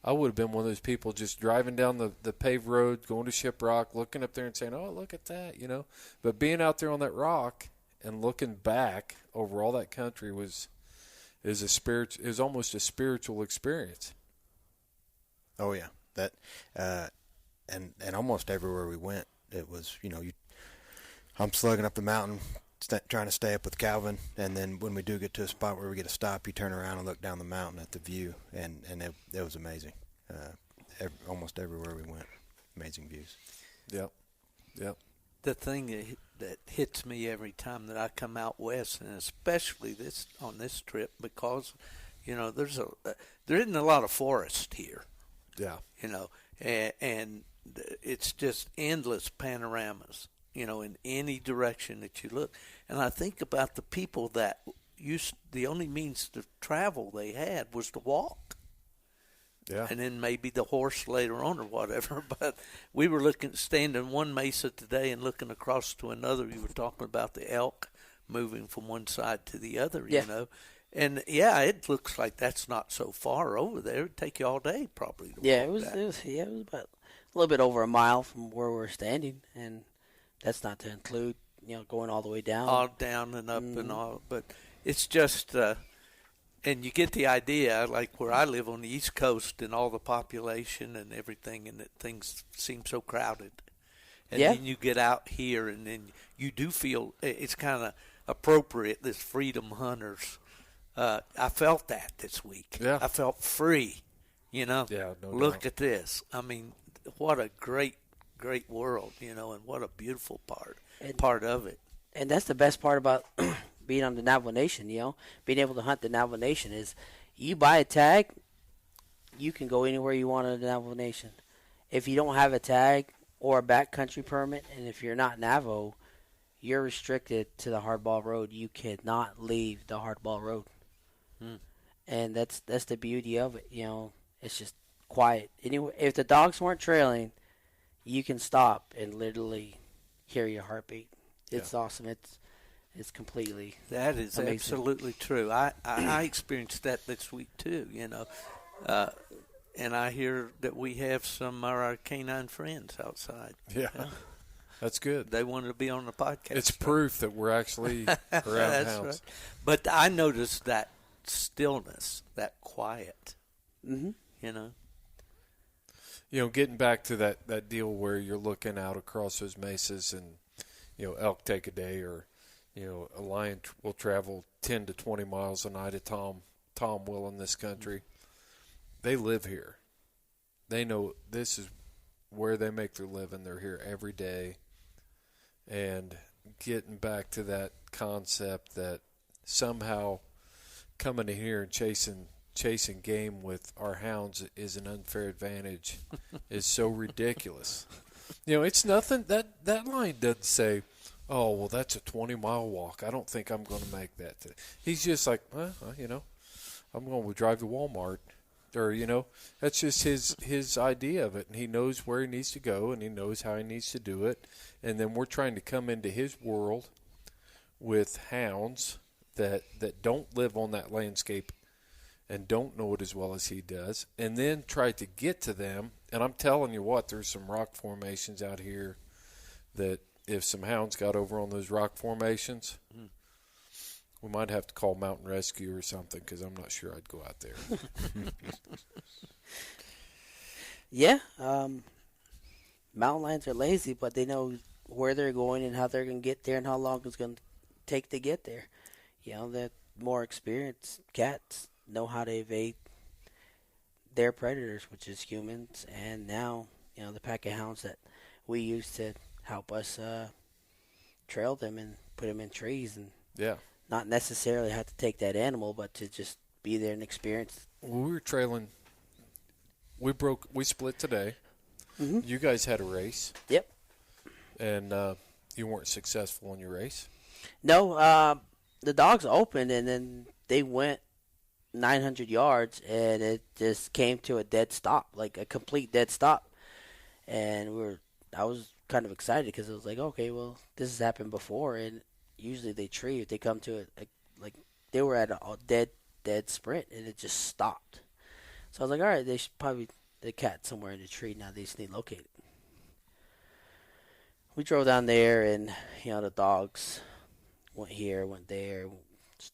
I would have been one of those people just driving down the paved road, going to Shiprock, looking up there and saying, oh, look at that, you know. But being out there on that rock and looking back over all that country was almost a spiritual experience. Oh, yeah. That and almost everywhere we went, it was, you know, I'm slugging up the mountain, trying to stay up with Calvin, and then when we do get to a spot where we get a stop, you turn around and look down the mountain at the view, and it was amazing. Almost everywhere we went, amazing views. Yep. The thing that hits me every time that I come out west, and especially on this trip, because you know there isn't a lot of forest here. Yeah. You know, and it's just endless panoramas, you know, in any direction that you look. And I think about the people that the only means to travel they had was to walk. Yeah. And then maybe the horse later on or whatever. But we were standing one mesa today and looking across to another. You were talking about the elk moving from one side to the other, you know. And, yeah, it looks like that's not so far over there. It would take you all day probably to walk it was about a little bit over a mile from where we're standing, and that's not to include, you know, going all the way down. All down and up and all. But it's just, and you get the idea, like where I live on the East Coast and all the population and everything, and that things seem so crowded. And then you get out here, and then you do feel it's kind of appropriate, this freedom hunters. I felt that this week. Yeah. I felt free, you know. Yeah, no Look doubt. at this. I mean, what a great world, you know, and what a beautiful part of it. And that's the best part about being on the Navajo Nation, you know. Being able to hunt the Navajo Nation is you buy a tag, you can go anywhere you want in the Navajo Nation. If you don't have a tag or a backcountry permit, and if you're not Navajo, you're restricted to the hardball road. You cannot leave the hardball road. And that's the beauty of it, you know. It's just quiet. Anyway, if the dogs weren't trailing, you can stop and literally hear your heartbeat. It's awesome. It's completely that is amazing. Absolutely true. I experienced that this week too, you know. And I hear that we have some of our canine friends outside. Yeah. That's good. They wanted to be on the podcast. It's proof that we're actually around That's hounds. right. But I noticed that stillness, that quiet, you know. You know, getting back to that deal where you're looking out across those mesas and, you know, elk take a day, or, you know, a lion will travel 10 to 20 miles a night. Tom will in this country. They live here. they know this is where they make their living. They're here every day. And getting back to that concept that somehow coming in here and chasing game with our hounds is an unfair advantage is so ridiculous. It's nothing. That line doesn't say, oh, well, that's a 20-mile walk. I don't think I'm going to make that today. He's just like, well, I'm going to drive to Walmart. Or, that's just his idea of it. And he knows where he needs to go, and he knows how he needs to do it. And then we're trying to come into his world with hounds that don't live on that landscape and don't know it as well as he does, and then try to get to them. And I'm telling you what, there's some rock formations out here that if some hounds got over on those rock formations, we might have to call Mountain Rescue or something, because I'm not sure I'd go out there. Yeah, mountain lions are lazy, but they know where they're going and how they're going to get there and how long it's going to take to get there. The more experienced cats know how to evade their predators, which is humans, and now, the pack of hounds that we use to help us trail them and put them in trees, and not necessarily have to take that animal, but to just be there and experience. Well, we were trailing. We split today. Mm-hmm. You guys had a race. Yep. And you weren't successful in your race. No, the dogs opened, and then they went 900 yards, and it just came to a dead stop, like a complete dead stop. And I was kind of excited, because it was like, okay, well, this has happened before, and usually they tree if they come to it, like they were at a dead sprint, and it just stopped. So I was like, all right, they should probably the cat somewhere in the tree now. They just need to locate it. We drove down there, and the dogs went here, went there,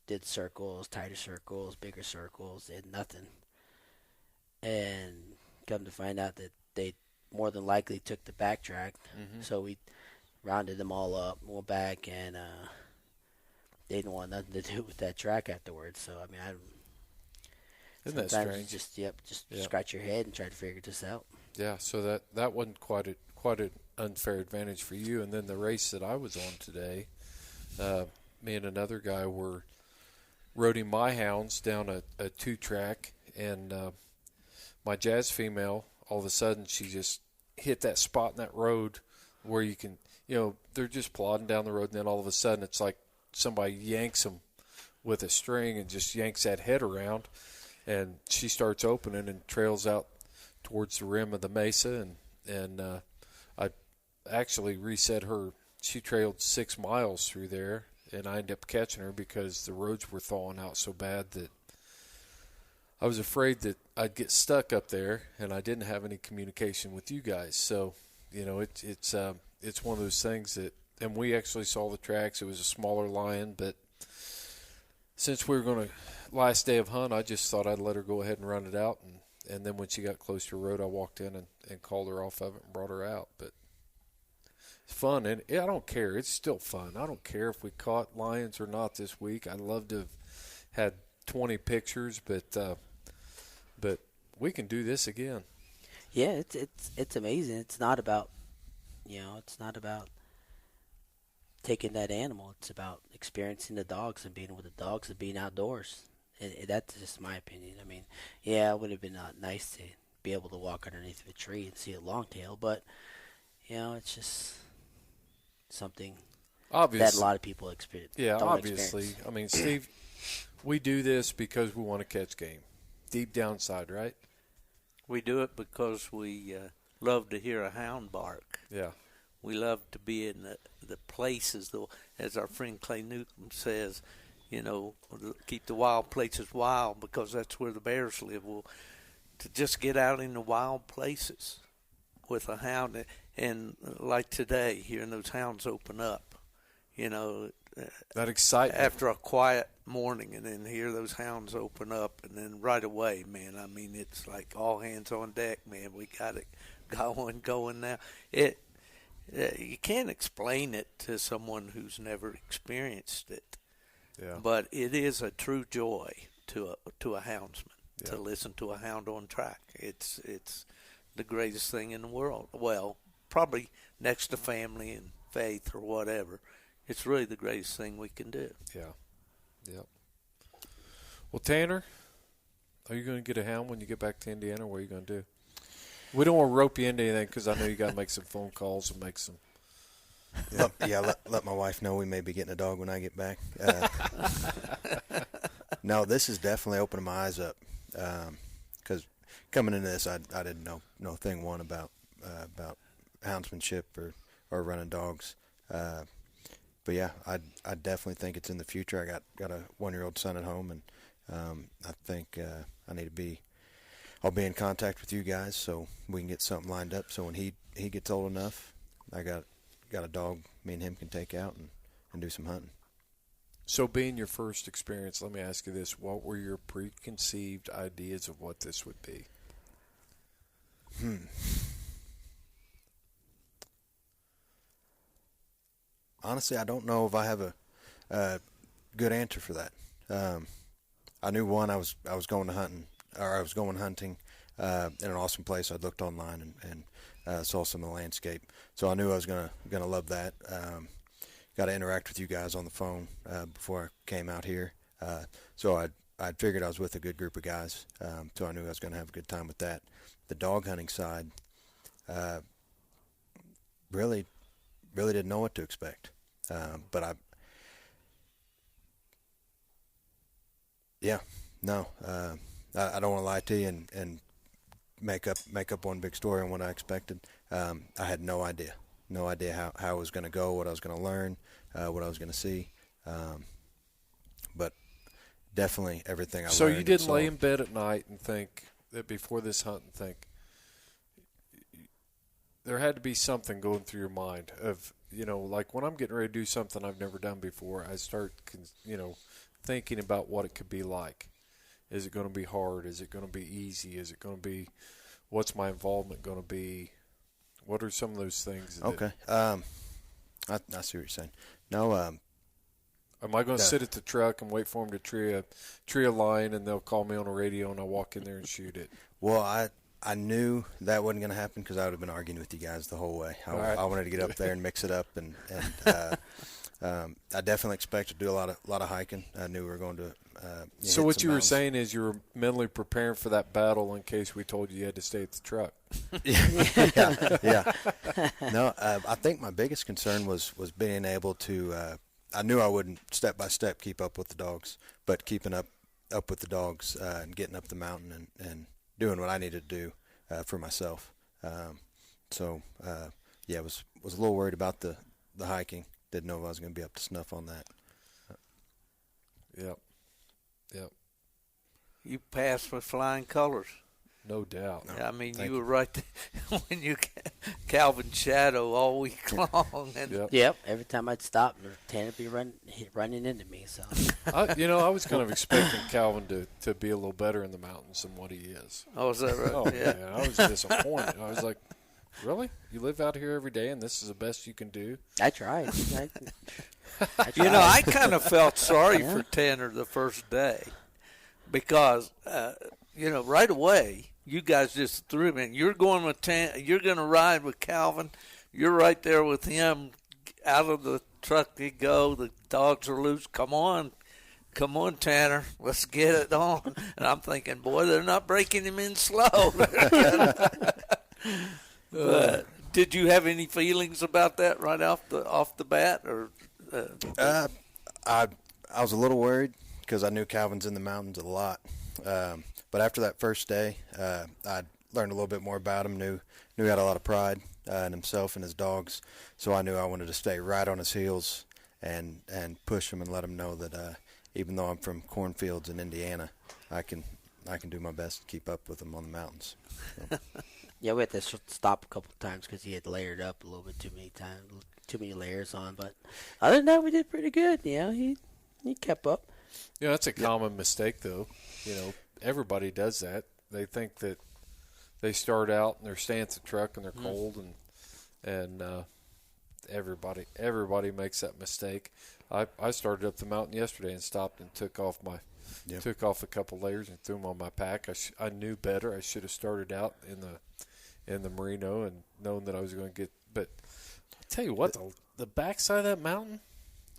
did circles, tighter circles, bigger circles, did nothing. And come to find out that they more than likely took the backtrack. Mm-hmm. So we rounded them all up, went back, and they didn't want nothing to do with that track afterwards. So isn't that strange? Just scratch your head and try to figure this out. Yeah, so that wasn't quite an unfair advantage for you. And then the race that I was on today, me and another guy were roading my hounds down a 2-track, and my Jazz female, all of a sudden, she just hit that spot in that road where you can, they're just plodding down the road, and then all of a sudden it's like somebody yanks them with a string and just yanks that head around, and she starts opening and trails out towards the rim of the mesa, and I actually reset her. She trailed 6 miles through there, and I ended up catching her because the roads were thawing out so bad that I was afraid that I'd get stuck up there, and I didn't have any communication with you guys. So, it's one of those things that, and we actually saw the tracks. It was a smaller lion, but since we were going to last day of hunt, I just thought I'd let her go ahead and run it out, and then when she got close to the road, I walked in and called her off of it and brought her out. But it's fun, and I don't care. It's still fun. I don't care if we caught lions or not this week. I'd love to have had 20 pictures, but we can do this again. Yeah, it's amazing. It's not about taking that animal. It's about experiencing the dogs and being with the dogs and being outdoors. And that's just my opinion. I mean, yeah, it would have been nice to be able to walk underneath of a tree and see a longtail, but it's just something that a lot of people experience. Yeah, obviously. I mean, Steve, we do this because we want to catch game. Deep downside, right? We do it because we love to hear a hound bark. Yeah. We love to be in the places, though, as our friend Clay Newcomb says, keep the wild places wild, because that's where the bears live. Well, to just get out in the wild places with a hound, and like today, hearing those hounds open up, that excitement after a quiet morning, and then hear those hounds open up, and then right away, man, I mean, it's like all hands on deck, man. We got it going now. You can't explain it to someone who's never experienced it. Yeah. But it is a true joy to a houndsman to listen to a hound on track. It's the greatest thing in the world. Well, probably next to family and faith or whatever. It's really the greatest thing we can do. Yeah. Yep. Well, Tanner, are you going to get a hound when you get back to Indiana? What are you going to do? We don't want to rope you into anything because I know you got to make some phone calls and make some. Let my wife know we may be getting a dog when I get back. No, this has definitely opened my eyes up. Because coming into this, I didn't know thing one about houndsmanship or running dogs. But yeah, I definitely think it's in the future. I got a 1-year-old son at home, and I think I need to be. I'll be in contact with you guys so we can get something lined up. So when he gets old enough, I got a dog me and him can take out and do some hunting. So being your first experience, let me ask you this. What were your preconceived ideas of what this would be? Honestly, I don't know if I have a good answer for that. I knew one, I was going hunting in an awesome place. I looked online and saw some of the landscape, so I knew I was gonna love that. Got to interact with you guys on the phone before I came out here, so I figured I was with a good group of guys, so I knew I was gonna have a good time with that. The dog hunting side, really didn't know what to expect, but I don't want to lie to you and make up one big story on what I expected. I had no idea how it was going to go, what I was going to learn, what I was going to see. But definitely everything I learned. So you didn't lay in bed at night and think that before this hunt and think there had to be something going through your mind of, like when I'm getting ready to do something I've never done before, I start, thinking about what it could be like. Is it going to be hard? Is it going to be easy? Is it going to be, what's my involvement going to be? What are some of those things? Okay. I see what you're saying. No. Am I going to sit at the truck and wait for them to tree a line and they'll call me on the radio and I'll walk in there and shoot it? Well, I knew that wasn't going to happen because I would have been arguing with you guys the whole way. I wanted to get up there and mix it up, and I definitely expected to do a lot of hiking. I knew we were going to. So what you were saying is you were mentally preparing for that battle in case we told you had to stay at the truck. Yeah. No, I think my biggest concern was being able to. I knew I wouldn't step by step keep up with the dogs, but keeping up with the dogs and getting up the mountain and doing what I needed to do for myself. So was a little worried about the hiking. Didn't know if I was going to be up to snuff on that. Yep. You passed with flying colors. No doubt. I mean, you were right there when you Calvin shadow all week long. And Yep. Every time I'd stop, Tanner would be running into me. So I was kind of expecting Calvin to be a little better in the mountains than what he is. Oh, is that right? Oh, yeah. Man, I was disappointed. I was like, really? You live out here every day and this is the best you can do? I tried. I kind of felt sorry for Tanner the first day because, right away, you guys just threw him in. You're going with you're going to ride with Calvin. You're right there with him. Out of the truck they go. The dogs are loose. Come on, Tanner. Let's get it on. And I'm thinking, boy, they're not breaking him in slow. Did you have any feelings about that right off the bat, or? I was a little worried because I knew Calvin's in the mountains a lot. But after that first day, I learned a little bit more about him. Knew he had a lot of pride in himself and his dogs. So I knew I wanted to stay right on his heels and push him and let him know that even though I'm from cornfields in Indiana, I can do my best to keep up with him on the mountains. So. Yeah, we had to stop a couple of times because he had layered up a little bit too many layers on. But other than that, we did pretty good. He kept up. That's a common mistake, though. Everybody does that. They think that they start out and they're staying at the truck and they're cold, and everybody makes that mistake. I started up the mountain yesterday and stopped and took off a couple layers and threw them on my pack. I knew better. I should have started out in the merino and knowing that I was going to get. But I tell you what, the backside of that mountain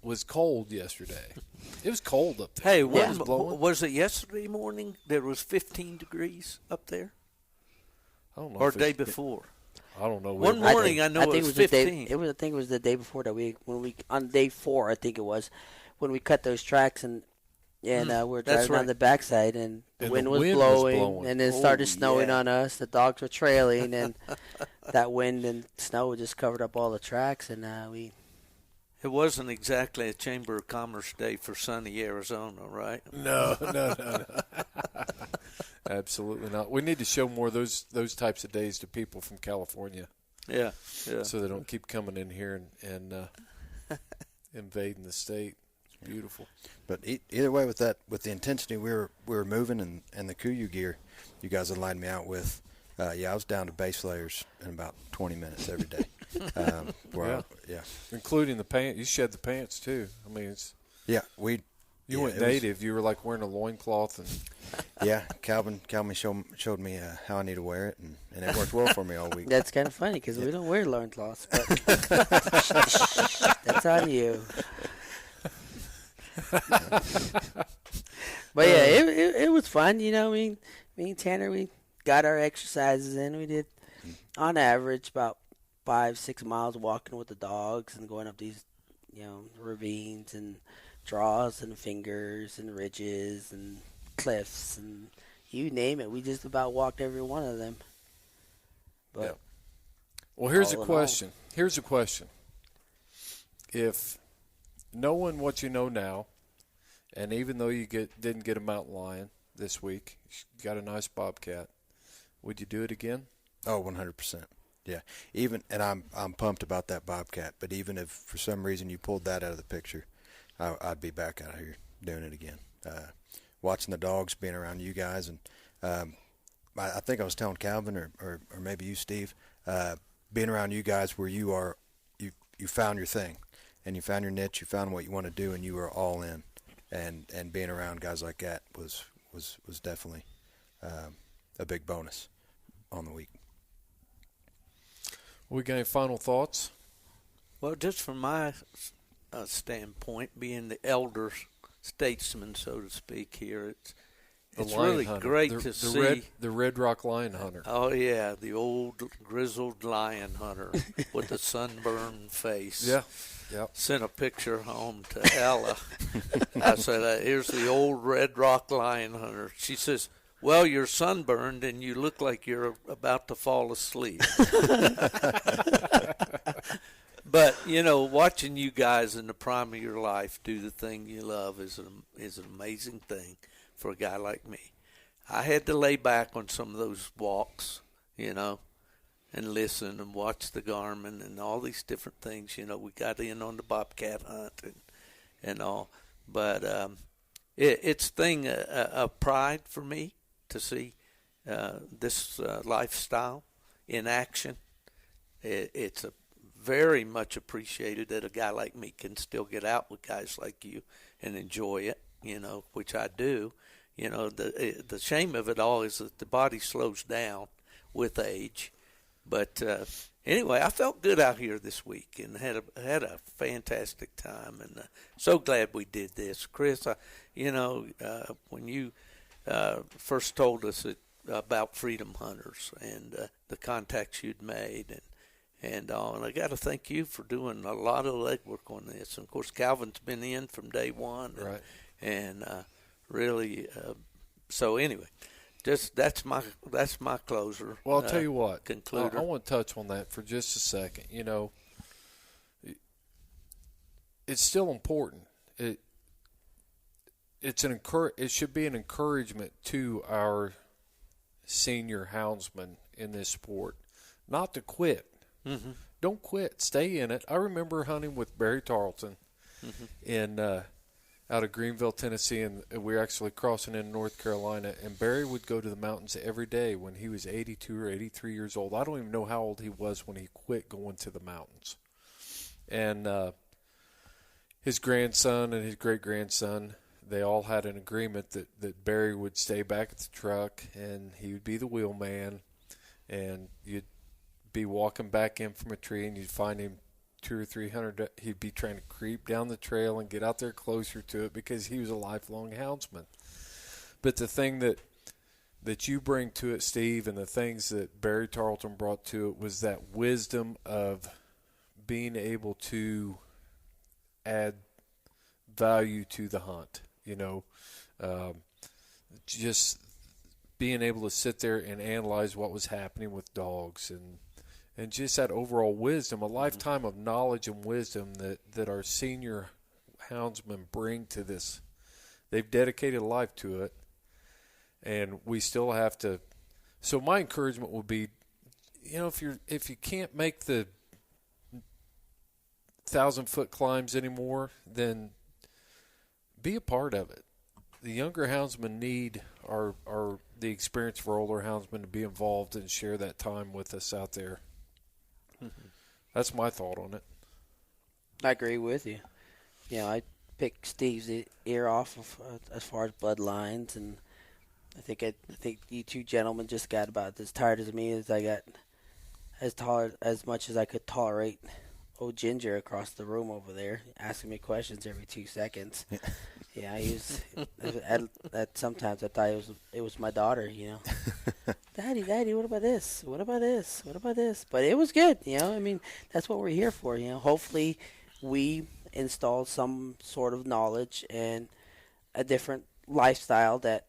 was cold yesterday. It was cold up there. Hey, was it yesterday morning there was 15 degrees up there? I don't know. Or day before? I don't know. One morning I know it was 15. I think it was the day before that on day 4, I think it was, when we cut those tracks and we're driving down the backside and the wind was blowing and it started snowing on us. The dogs were trailing and that wind and snow just covered up all the tracks and we. It wasn't exactly a Chamber of Commerce day for sunny Arizona, right? No. Absolutely not. We need to show more of those types of days to people from California. Yeah. So they don't keep coming in here and invading the state. It's beautiful. But either way, with the intensity we were moving and the Kuyu gear, you guys had lined me out with. I was down to base layers in about 20 minutes every day. Including the pants. You shed the pants too. I mean, it's. Yeah, You went native. You were like wearing a loincloth and. Yeah, Calvin showed me how I need to wear it, and it worked well for me all week. That's kind of funny because we don't wear loincloths, but that's on you. But yeah, it was fun. You know, me and Tanner, we got our exercises in. We did, on average, about 5-6 miles walking with the dogs and going up these, ravines and draws and fingers and ridges and cliffs and you name it. We just about walked every one of them. But well, here's a question. If knowing what you know now, and even though you didn't get a mountain lion this week, you got a nice bobcat, would you do it again? Oh, 100%. Yeah. And I'm pumped about that bobcat, but even if for some reason you pulled that out of the picture, I'd be back out here doing it again. Watching the dogs, being around you guys, and I think I was telling Calvin or maybe you, Steve, being around you guys where you found your thing, and you found your niche, you found what you want to do, and you were all in, and being around guys like that was definitely a big bonus on the week. We got any final thoughts? Well, just from my standpoint, being the elder statesman, so to speak, here, it's really great to see the Red Rock lion hunter. Oh yeah, the old grizzled lion hunter with the sunburned face. Yeah. Sent a picture home to Ella. I said, "Here's the old Red Rock lion hunter." She says, "Well, you're sunburned and you look like you're about to fall asleep." But, watching you guys in the prime of your life do the thing you love is an amazing thing for a guy like me. I had to lay back on some of those walks, and listen and watch the Garmin and all these different things. We got in on the bobcat hunt and all. But it's a thing of pride for me to see this lifestyle in action. It's very much appreciated that a guy like me can still get out with guys like you and enjoy it, which I do. The shame of it all is that the body slows down with age. But anyway, I felt good out here this week and had a fantastic time, and so glad we did this. Chris, when you first told us about Freedom Hunters and the contacts you'd made and I got to thank you for doing a lot of legwork on this. And of course, Calvin's been in from day one, right? And really, so anyway, just that's my closer. Well, I'll tell you what, concluder. I want to touch on that for just a second. It's still important. It should be an encouragement to our senior houndsmen in this sport not to quit. Mm-hmm. Don't quit. Stay in it. I remember hunting with Barry Tarleton in out of Greenville, Tennessee, and we were actually crossing in North Carolina. And Barry would go to the mountains every day when he was 82 or 83 years old. I don't even know how old he was when he quit going to the mountains. And his grandson and his great-grandson, they all had an agreement that Barry would stay back at the truck and he would be the wheelman, and you'd be walking back in from a tree, and you'd find him 200 or 300. He'd be trying to creep down the trail and get out there closer to it because he was a lifelong houndsman. But the thing that you bring to it, Steve, and the things that Barry Tarleton brought to it was that wisdom of being able to add value to the hunt. Just being able to sit there and analyze what was happening with dogs and just that overall wisdom, a lifetime of knowledge and wisdom that our senior houndsmen bring to this. They've dedicated a life to it, and we still have to. So my encouragement would be, if you can't make the 1,000-foot climbs anymore, then be a part of it. The younger houndsmen need the experience of our older houndsmen to be involved and share that time with us out there. That's my thought on it. I agree with you. I picked Steve's ear off of, as far as bloodlines, and I think you two gentlemen just got about as tired as me as I got, as much as I could tolerate old Ginger across the room over there asking me questions every 2 seconds. Yeah, he was. Sometimes I thought it was my daughter. Daddy, what about this? What about this? What about this? But it was good. That's what we're here for. Hopefully we install some sort of knowledge and a different lifestyle that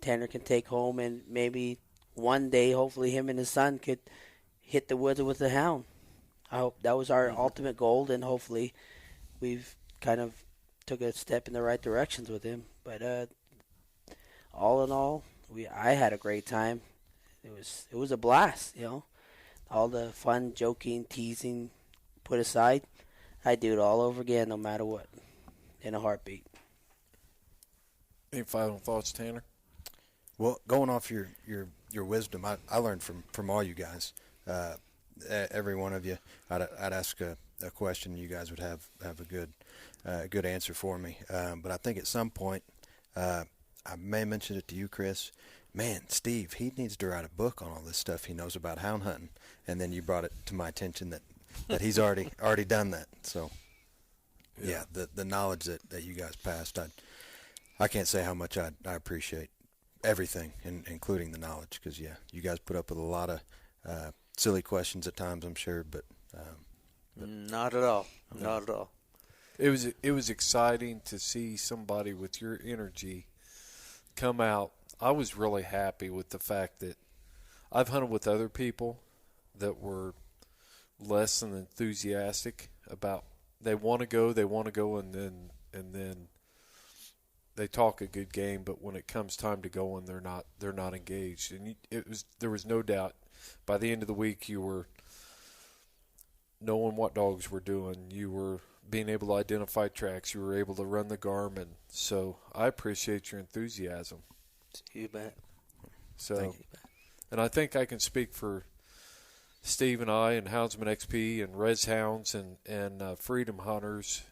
Tanner can take home, and maybe one day, hopefully, him and his son could hit the woods with a hound. I hope that was our ultimate goal, and hopefully we've kind of took a step in the right directions with him. But all in all, I had a great time. It was a blast, all the fun, joking, teasing put aside. I'd do it all over again, no matter what, in a heartbeat. Any final thoughts, Tanner? Well, going off your wisdom, I learned from all you guys. Every one of you, I'd ask a question, you guys would have a good answer for me. But I think at some point, I may have mentioned it to you, Chris. Man, Steve, he needs to write a book on all this stuff he knows about hound hunting. And then you brought it to my attention that he's already done that. So, yeah, the knowledge that you guys passed, I can't say how much I appreciate everything, including the knowledge, because, yeah, you guys put up with a lot of silly questions at times, I'm sure, but not at all. Not at all. It was exciting to see somebody with your energy come out. I was really happy with the fact that I've hunted with other people that were less than enthusiastic about they want to go, and then they talk a good game, but when it comes time to go, and they're not engaged. And there was no doubt by the end of the week you were knowing what dogs were doing. You were being able to identify tracks. You were able to run the Garmin. So I appreciate your enthusiasm. You bet. So, Thank you. And I think I can speak for Steve and I and Houndsman XP and Rez Hounds and Freedom Hunters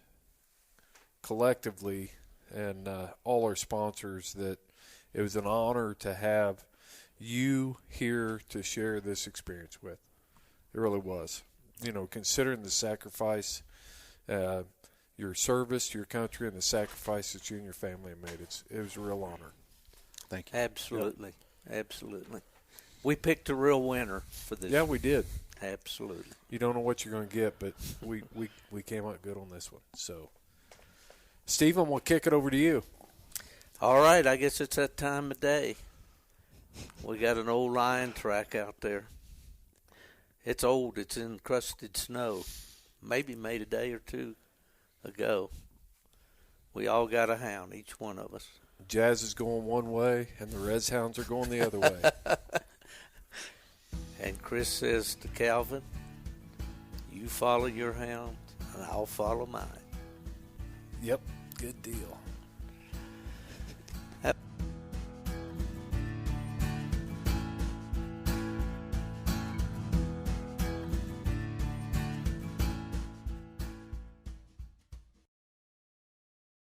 collectively, and all our sponsors, that it was an honor to have you here to share this experience with. It really was. Considering the sacrifice, your service to your country, and the sacrifice that you and your family have made, it was a real honor. Thank you. Absolutely. Yep. Absolutely. We picked a real winner for this. Yeah, we did. Absolutely. You don't know what you're going to get, but we came out good on this one. So, Stephen, we'll kick it over to you. All right, I guess it's that time of day. We got an old lion track out there. It's old. It's in crusted snow. Maybe made a day or two ago. We all got a hound, each one of us. Jazz is going one way, and the Rez Hounds are going the other way. And Chris says to Calvin, you follow your hound, and I'll follow mine. Yep, good deal.